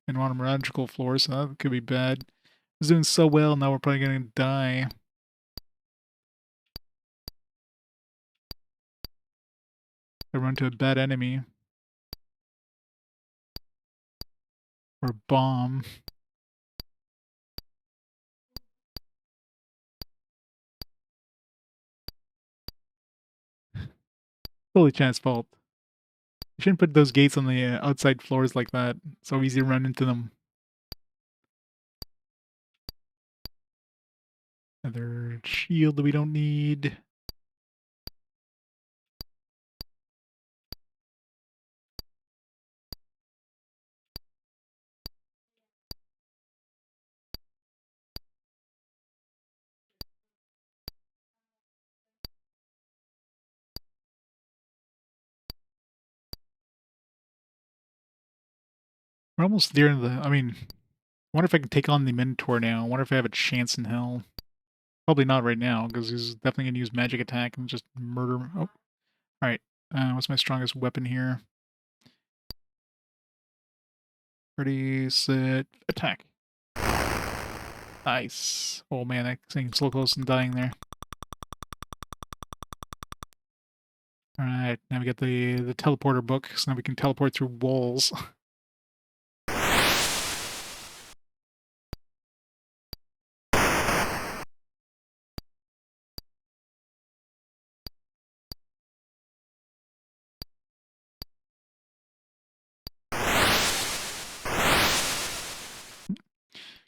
and on magical floors. So that could be bad. I was doing so well. Now we're probably gonna die. I run into a bad enemy or bomb. Totally Chan's fault. You shouldn't put those gates on the outside floors like that. It's so easy to run into them. Another shield that we don't need. We're almost near the. I mean, I wonder if I can take on the Minotaur now. I wonder if I have a chance in hell. Probably not right now, because he's definitely going to use magic attack and just murder. Oh, alright. What's my strongest weapon here? Ready, set, attack. Nice. Oh man, that thing's so close to dying there. Alright, now we got the teleporter book, so now we can teleport through walls.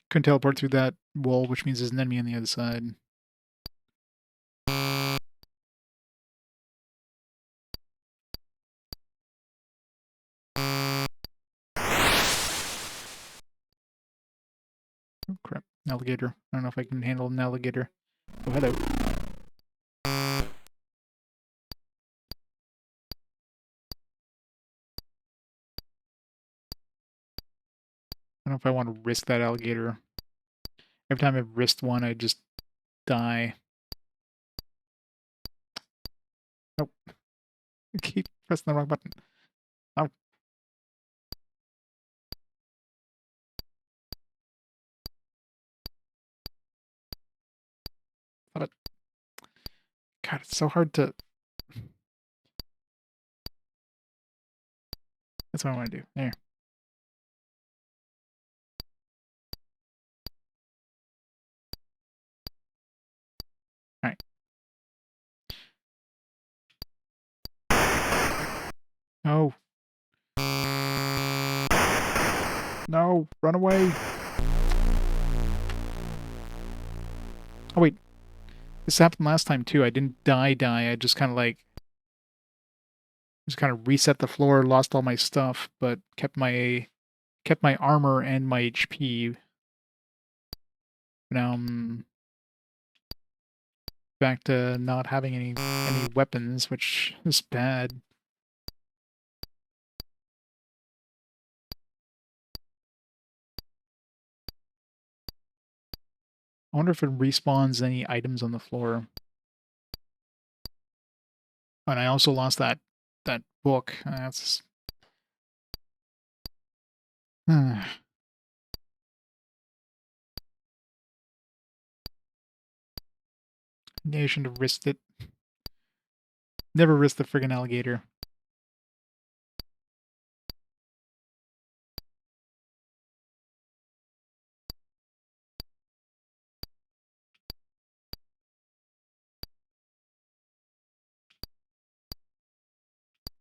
Couldn't teleport through that wall, which means there's an enemy on the other side. Oh, crap. An alligator. I don't know if I can handle an alligator. Oh, hello. I don't know if I want to risk that alligator. Every time I've risked one, I just die. Nope. I keep pressing the wrong button. Oh, stop it. God, it's so hard to... That's what I want to do. There. Alright. No. No. Run away. Oh, wait. This happened last time, too. I didn't die. I just kind of like... Just kind of reset the floor, lost all my stuff, but kept my armor and my HP. Now I'm back to not having any weapons, which is bad. I wonder if it respawns any items on the floor. And I also lost that book. That's maybe I shouldn't have risked it. Never risk the friggin' alligator.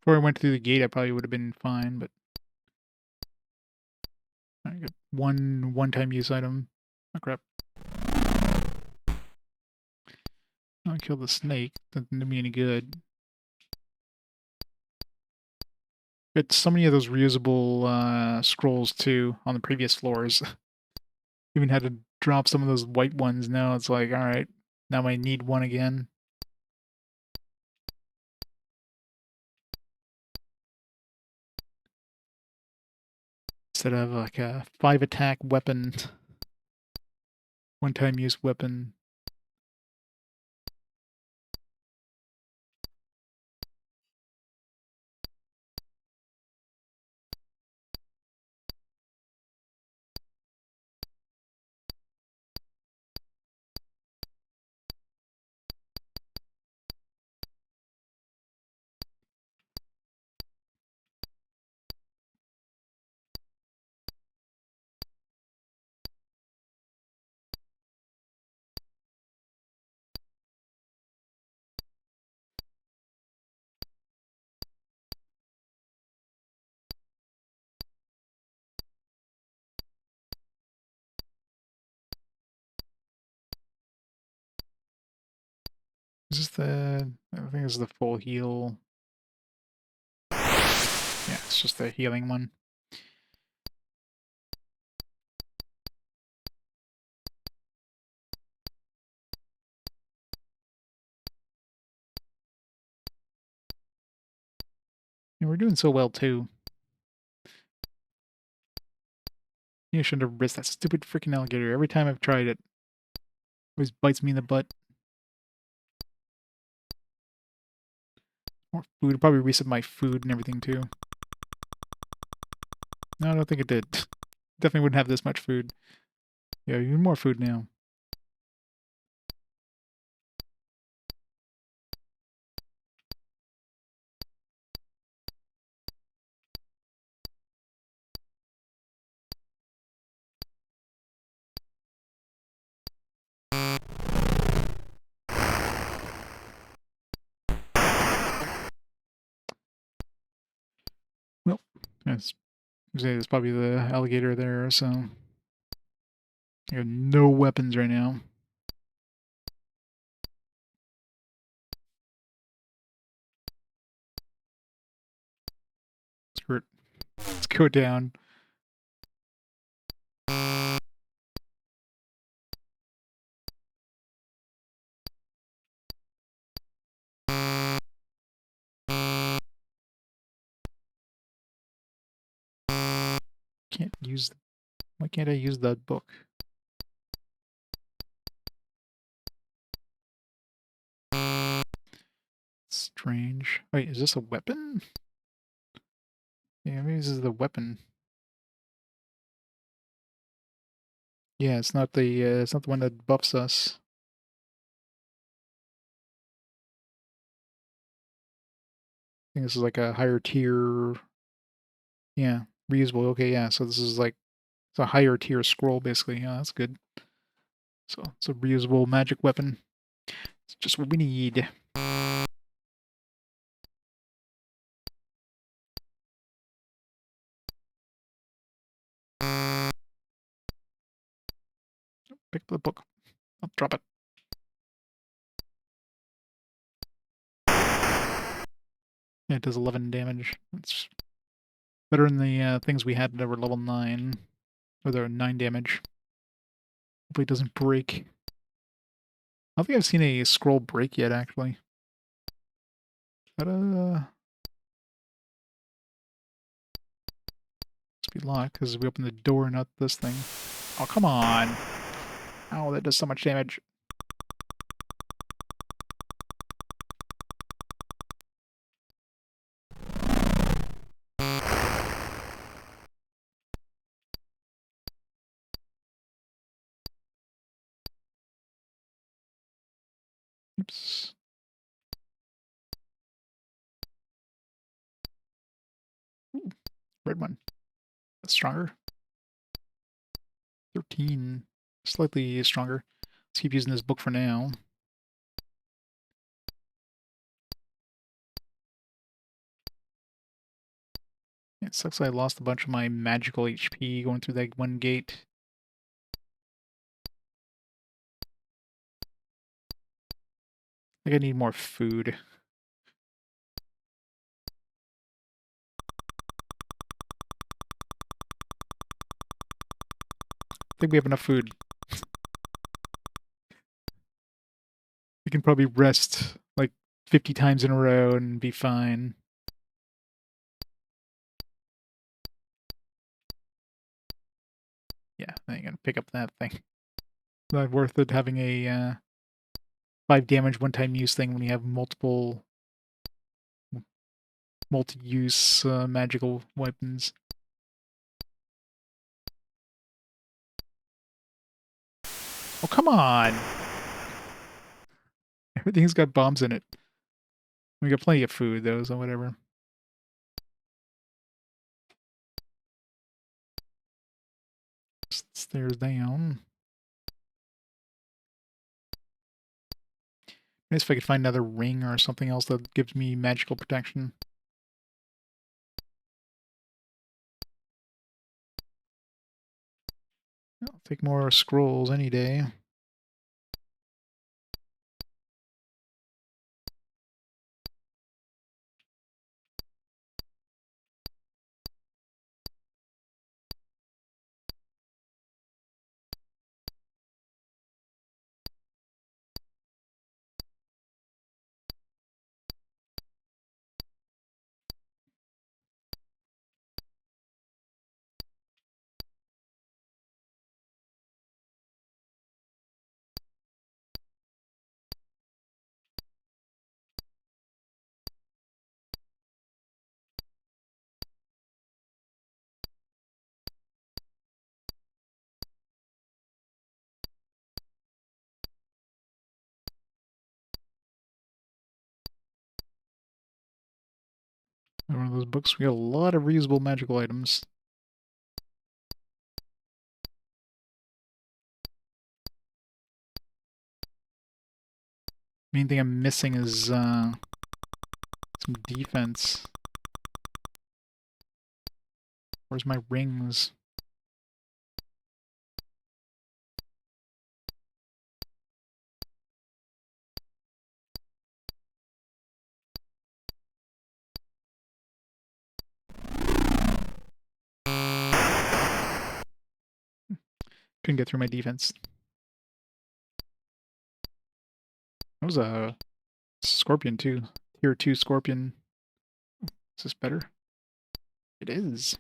Before I went through the gate, I probably would have been fine, but I got one-time use item. Oh crap! I killed the snake. Doesn't do me any good. But so many of those reusable scrolls too on the previous floors. Even had to drop some of those white ones. Now it's like, all right, now I need one again. Instead of like a 5-attack weapon, one-time use weapon. Is this the... I think this is the full heal. Yeah, it's just the healing one. And we're doing so well, too. You shouldn't have risked that stupid freaking alligator. Every time I've tried it, always bites me in the butt. More food. It'll probably reset my food and everything, too. No, I don't think it did. Definitely wouldn't have this much food. Yeah, even more food now. Well, there's probably the alligator there, so... I have no weapons right now. Screw it. Let's go down. can't use... Why can't I use that book? Strange. Wait, is this a weapon? Yeah, maybe this is the weapon. Yeah, it's not the one that buffs us. I think this is like a higher tier. Yeah, reusable. Okay, yeah. So this is like it's a higher tier scroll, basically. Yeah, that's good. So it's a reusable magic weapon. It's just what we need. Pick up the book. I'll drop it. Yeah, it does 11 damage. It's better than the things we had that were level 9. Or they're 9 damage. Hopefully it doesn't break. I don't think I've seen a scroll break yet, actually. But, must be locked, because we opened the door, not this thing. Oh, come on! Ow, that does so much damage. Oops. Ooh, red one. That's stronger. 13. Slightly stronger. Let's keep using this book for now. It sucks I lost a bunch of my magical HP going through that one gate. I think I need more food. I think we have enough food. We can probably rest like 50 times in a row and be fine. Yeah, I ain't gonna pick up that thing. Not worth it having a 5 damage one-time use thing when you have multiple multi-use magical weapons. Oh, come on! Everything's got bombs in it. We got plenty of food, though, so whatever. Stairs down. Nice if I could find another ring or something else that gives me magical protection. I'll take more scrolls any day. One of those books, we got a lot of reusable magical items. Main thing I'm missing is some defense. Where's my rings? Couldn't get through my defense. That was a scorpion too. Tier 2 scorpion. Is this better? It is.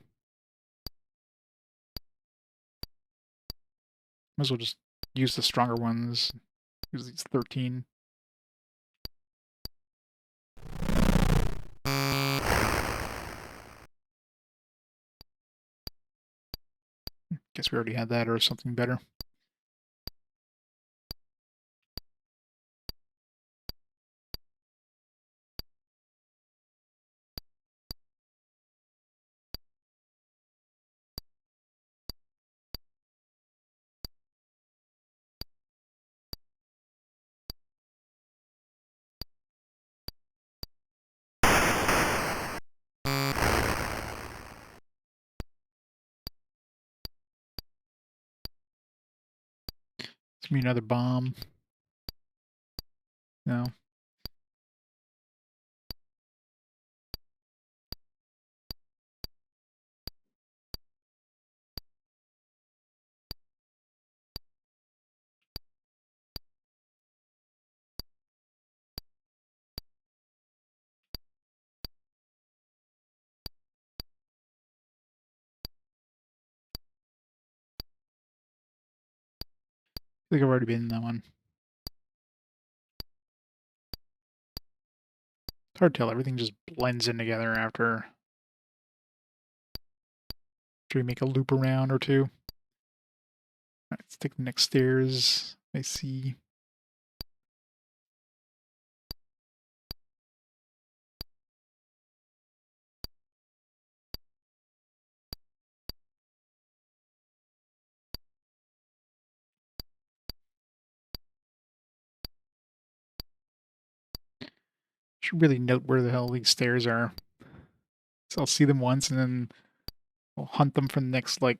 Might as well just use the stronger ones. Use these 13. Guess we already had that or something better. It's gonna be another bomb. No. I think I've already been in that one. It's hard to tell. Everything just blends in together after we make a loop around or two. All right, let's take the next stairs. I see. Should really note where the hell these stairs are. So I'll see them once and then I'll hunt them for the next like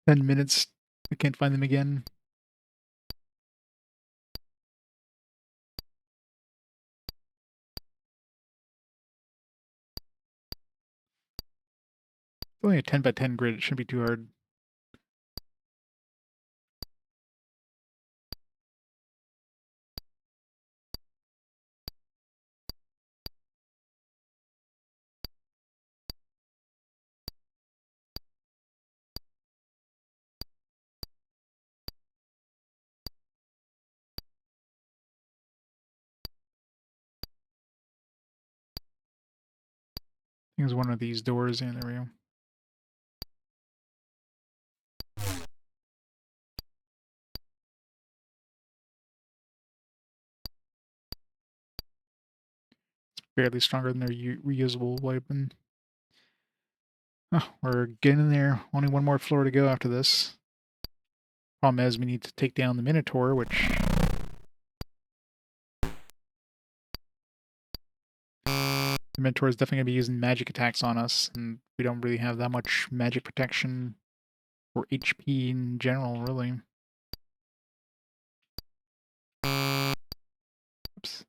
10 minutes. I can't find them again. It's only a 10 by 10 grid. It shouldn't be too hard. I think it was one of these doors. Yeah, there we go. Barely stronger than their reusable weapon. Oh, we're getting there. Only one more floor to go after this. Problem is we need to take down the Minotaur, which the Minotaur is definitely going to be using magic attacks on us, and we don't really have that much magic protection or HP in general, really. Oops.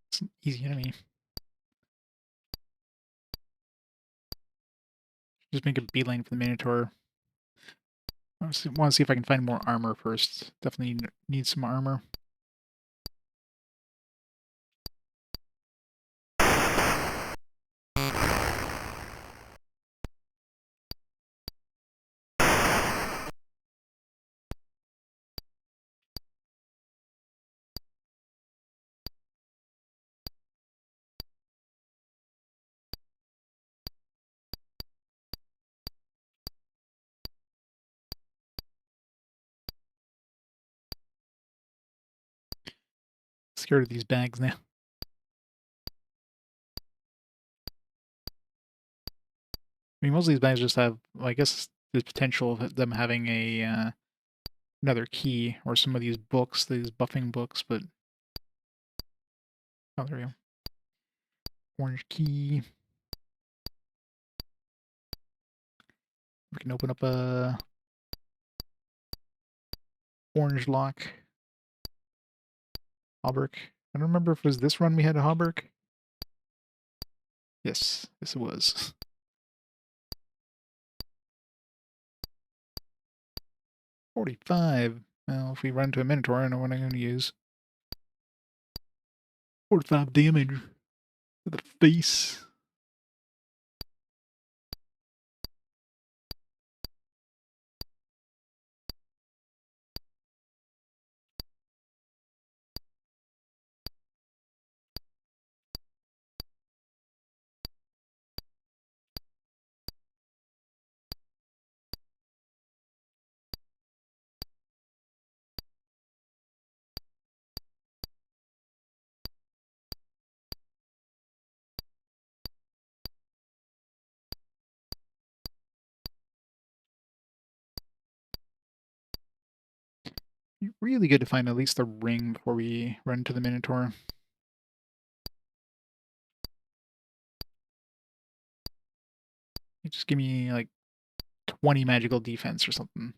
It's an easy enemy. Just make a beeline for the Minotaur. I want to see if I can find more armor first. Definitely need some armor. Scared of these bags now. I mean, most of these bags just have, well, I guess, the potential of them having a another key or some of these books, these buffing books, but Oh, there we go. Orange key. We can open up a orange lock. Hauberk. I don't remember if it was this run we had a Hauberk. Yes, it was. 45. Well, if we run to a Minotaur, I know what I'm going to use. 45 damage to the face. Really good to find at least a ring before we run to the Minotaur. Just give me like 20 magical defense or something.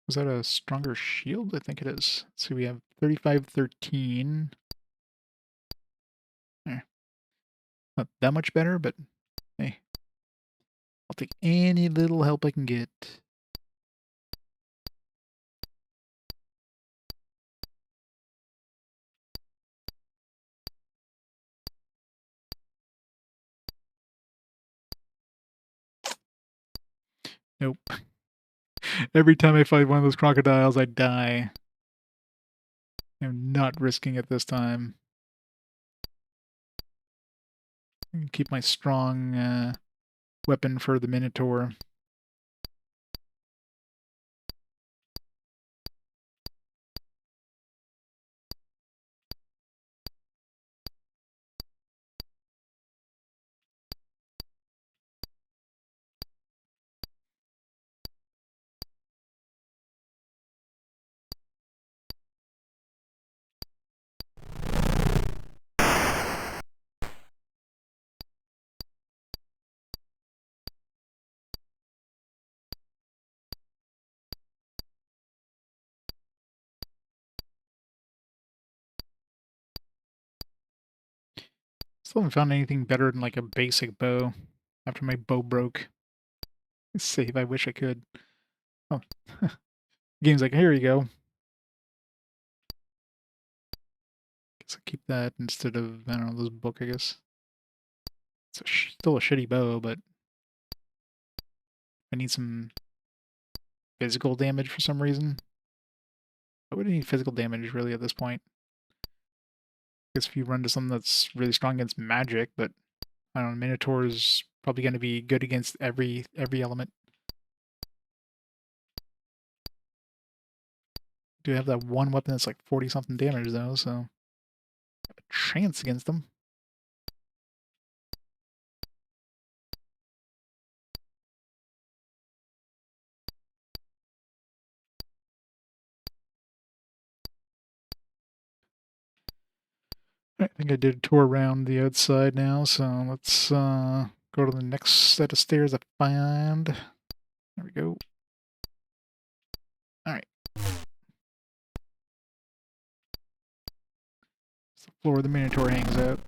Was that a stronger shield? I think it is. So we have 35-13. There. Not that much better, but hey. I'll take any little help I can get. Nope. Every time I fight one of those crocodiles, I die. I'm not risking it this time. Keep my strong weapon for the Minotaur. Still haven't found anything better than like a basic bow after my bow broke. Save, I wish I could. Oh. Game's like, here you go. Guess I'll keep that instead of, I don't know, this book, I guess. It's still a shitty bow, but I need some physical damage for some reason. I wouldn't need physical damage really at this point. I guess if you run to something that's really strong against magic, but I don't know, Minotaur is probably going to be good against every element. Do have that one weapon that's like 40 something damage though, so I have a chance against them. I think I did a tour around the outside now, so let's go to the next set of stairs I find. There we go. Alright. It's the floor the Minotaur hangs out.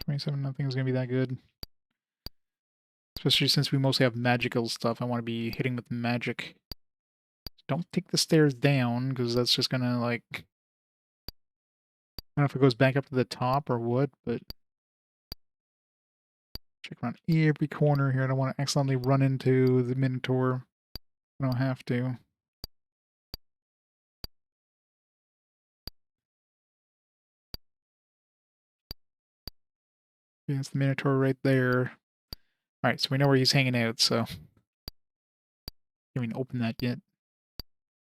27, nothing's gonna be that good. Especially since we mostly have magical stuff, I want to be hitting with magic. Don't take the stairs down, because that's just gonna, like... I don't know if it goes back up to the top or what, but... Check around every corner here. I don't want to accidentally run into the Minotaur. I don't have to. Yeah, it's the Minotaur right there. Alright, so we know where he's hanging out, so... Can't even open that yet.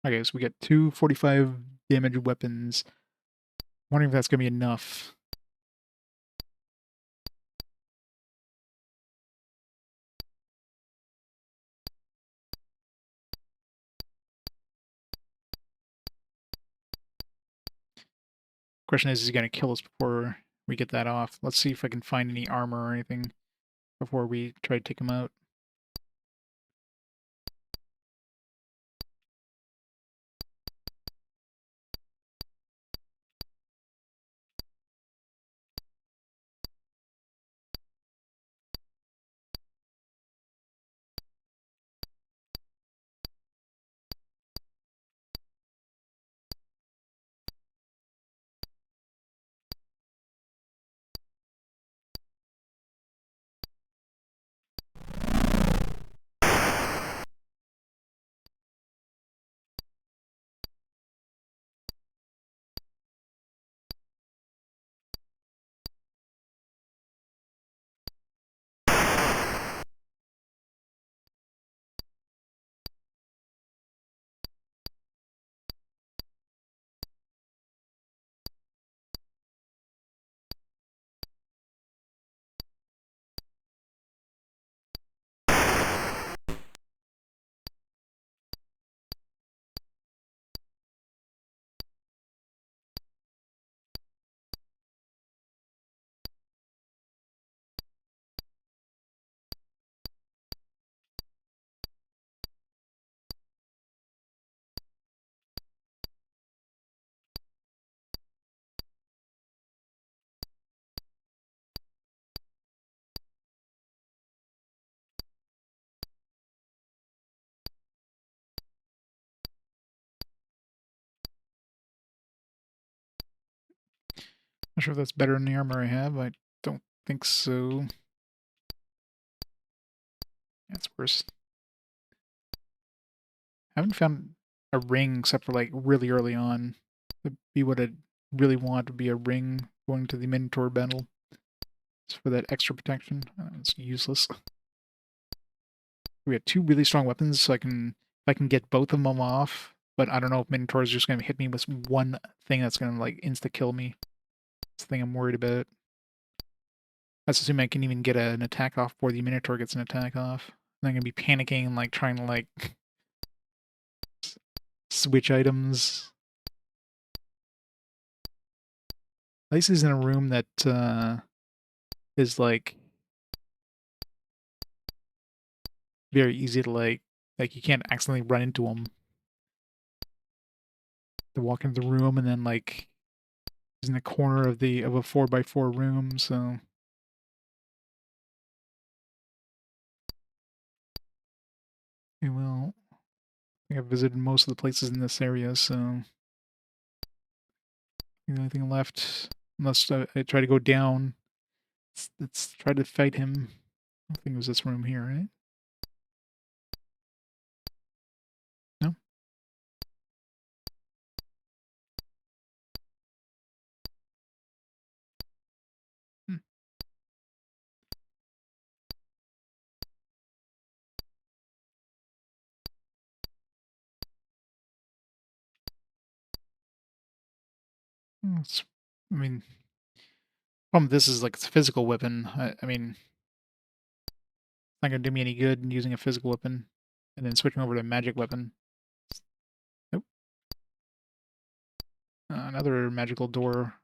Okay, so we got 245 damage weapons. Wondering if that's gonna be enough. Question is he gonna kill us before we get that off? Let's see if I can find any armor or anything before we try to take him out. Not sure if that's better than the armor I have. I don't think so. That's worse. I haven't found a ring except for like really early on. That'd be what I'd really want to be a ring going to the Minotaur battle. Just for that extra protection. It's useless. We have two really strong weapons, so if I can get both of them off, but I don't know if Minotaur is just gonna hit me with one thing that's gonna like insta kill me. That's the thing I'm worried about. That's assuming I can even get an attack off before the Minotaur gets an attack off. I'm gonna be panicking and like trying to like switch items. At least he's in a room that is like very easy to like you can't accidentally run into him. To walk into the room and then like he's in the corner of a 4x4 room, so okay, well, I think I've visited most of the places in this area, so the only thing left, unless I try to go down, let's try to fight him. I think it was this room here, right? No? Hmm. I mean, problem with this is like it's a physical weapon. I mean, it's not gonna do me any good using a physical weapon and then switching over to a magic weapon. Nope. Another magical door.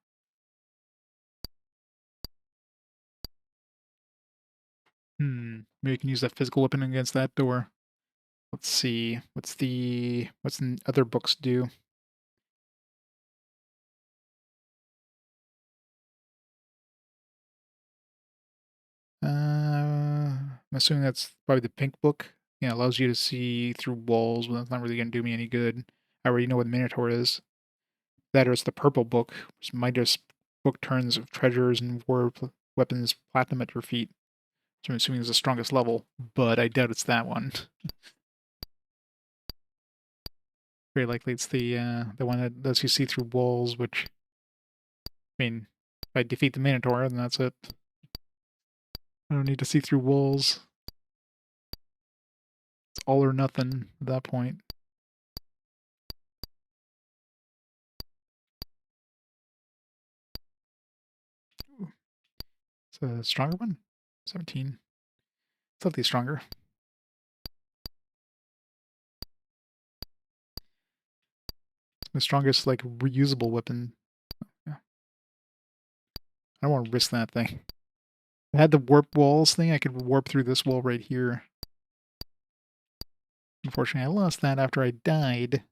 Maybe we can use that physical weapon against that door. Let's see. What's the other books do? I'm assuming that's probably the pink book. Yeah, it allows you to see through walls, but that's not really gonna do me any good. I already know what the Minotaur is. That or it's the purple book, which Midas book turns of treasures and weapons platinum at your feet. So I'm assuming it's the strongest level, but I doubt it's that one. Very likely it's the one that lets you see through walls, which, I mean, if I defeat the Minotaur, then that's it. I don't need to see through walls. It's all or nothing at that point. Ooh. It's a stronger one? 17. Slightly stronger. The strongest, like, reusable weapon. Yeah. I don't want to risk that thing. If I had the warp walls thing, I could warp through this wall right here. Unfortunately, I lost that after I died.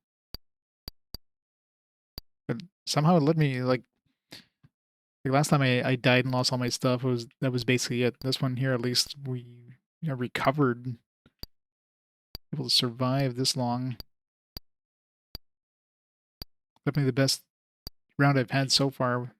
But somehow it let me, like last time I died and lost all my stuff, that was basically it. This one here, at least, we recovered. Able to survive this long. Definitely the best round I've had so far.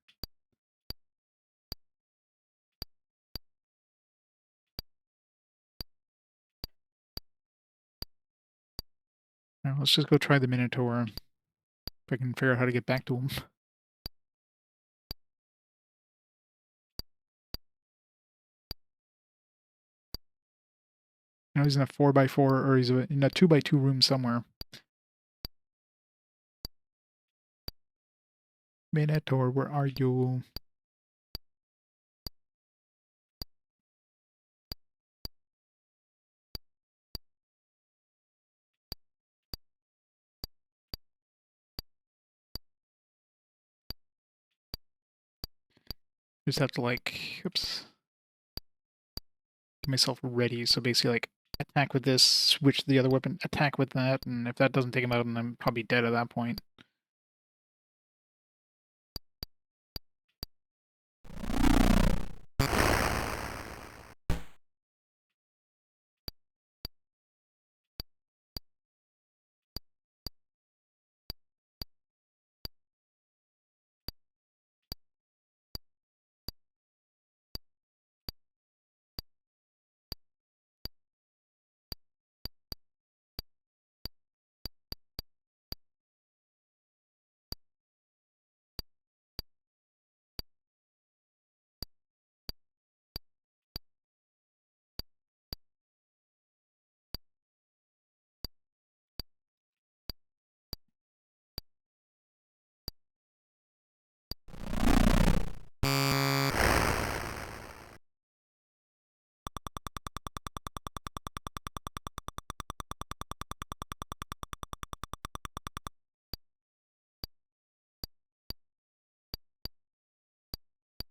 Now, let's just go try the Minotaur. If I can figure out how to get back to him. Now he's in a 4x4, or he's in a 2x2 room somewhere. Minotaur, where are you? Just have to, like, oops, get myself ready. So basically, like, attack with this, switch to the other weapon, attack with that, and if that doesn't take him out, then I'm probably dead at that point.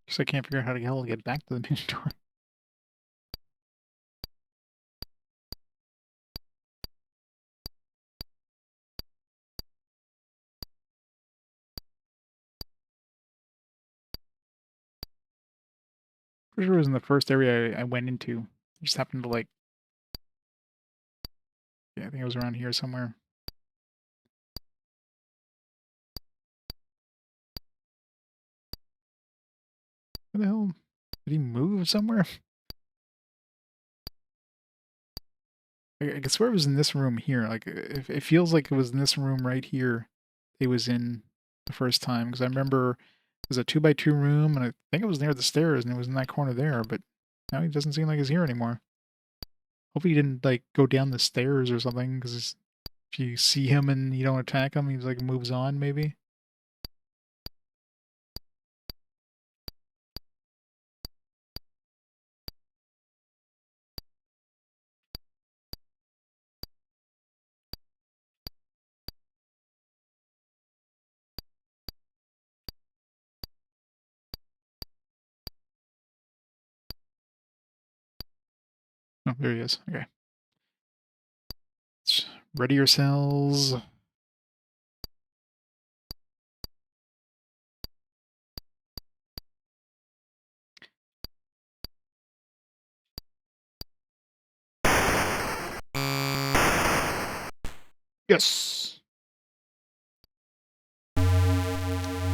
Because I can't figure out how the hell to get back to the Minotaur. Pretty sure it was in the first area I went into. I just happened to, like... Yeah, I think it was around here somewhere. Where the hell? Did he move somewhere? I swear it was in this room here. Like, it feels like it was in this room right here it was in the first time. Because I remember it was a 2x2 room, and I think it was near the stairs, and it was in that corner there, but now he doesn't seem like he's here anymore. Hopefully he didn't, like, go down the stairs or something, because if you see him and you don't attack him, he's, like, moves on, maybe. Oh, there he is. Okay. Let's ready yourselves. Yes!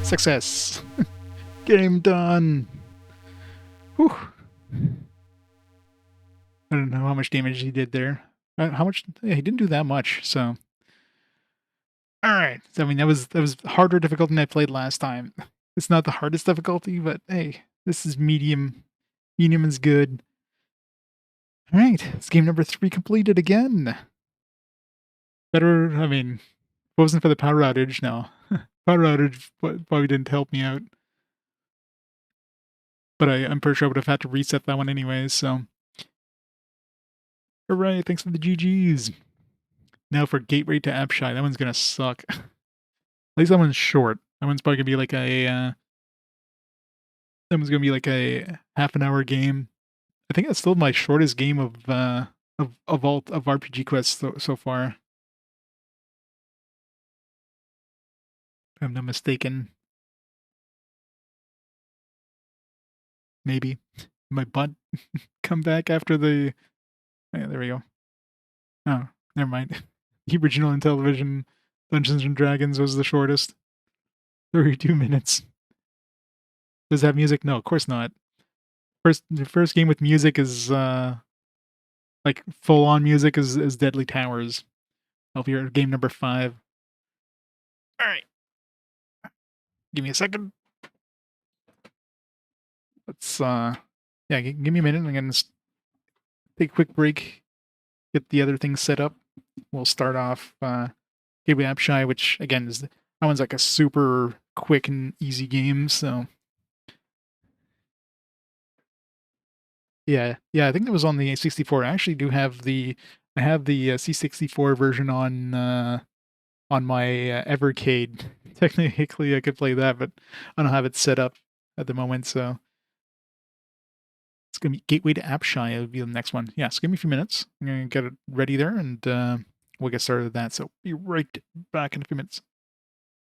Success! Game done! Whew. I don't know how much damage he did there. How much? Yeah, he didn't do that much. So, all right. So I mean, that was harder difficulty than I played last time. It's not the hardest difficulty, but hey, this is medium. Medium is good. All right, it's game number 3 completed again. Better. I mean, if it wasn't for the power outage, no. Power outage probably didn't help me out. But I'm pretty sure I would have had to reset that one anyways. So, all right. Thanks for the GGs. Now for Gateway to Apshai. That one's gonna suck. At least that one's short. That one's probably gonna be like a that one's gonna be like a half an hour game. I think that's still my shortest game of all of RPG quests so far. If I'm not mistaken. Maybe. My butt come back after the yeah, there we go. Oh, never mind. The original in television Dungeons and Dragons was the shortest. 32 minutes. Does it have music? No, of course not. The first game with music is like full on music is Deadly Towers. I'll be here game number 5. Alright. Give me a second. Let's yeah, give me a minute. I'm gonna take a quick break, get the other things set up. We'll start off Gateway Apshai, which again is that one's like a super quick and easy game, so yeah, I think it was on the 64. I actually do have I have the C64 version on my Evercade. Technically, I could play that, but I don't have it set up at the moment, so it's gonna be Gateway to Apshai. It'll be the next one. Yeah, so give me a few minutes. I'm gonna get it ready there, and we'll get started with that. So be right back in a few minutes.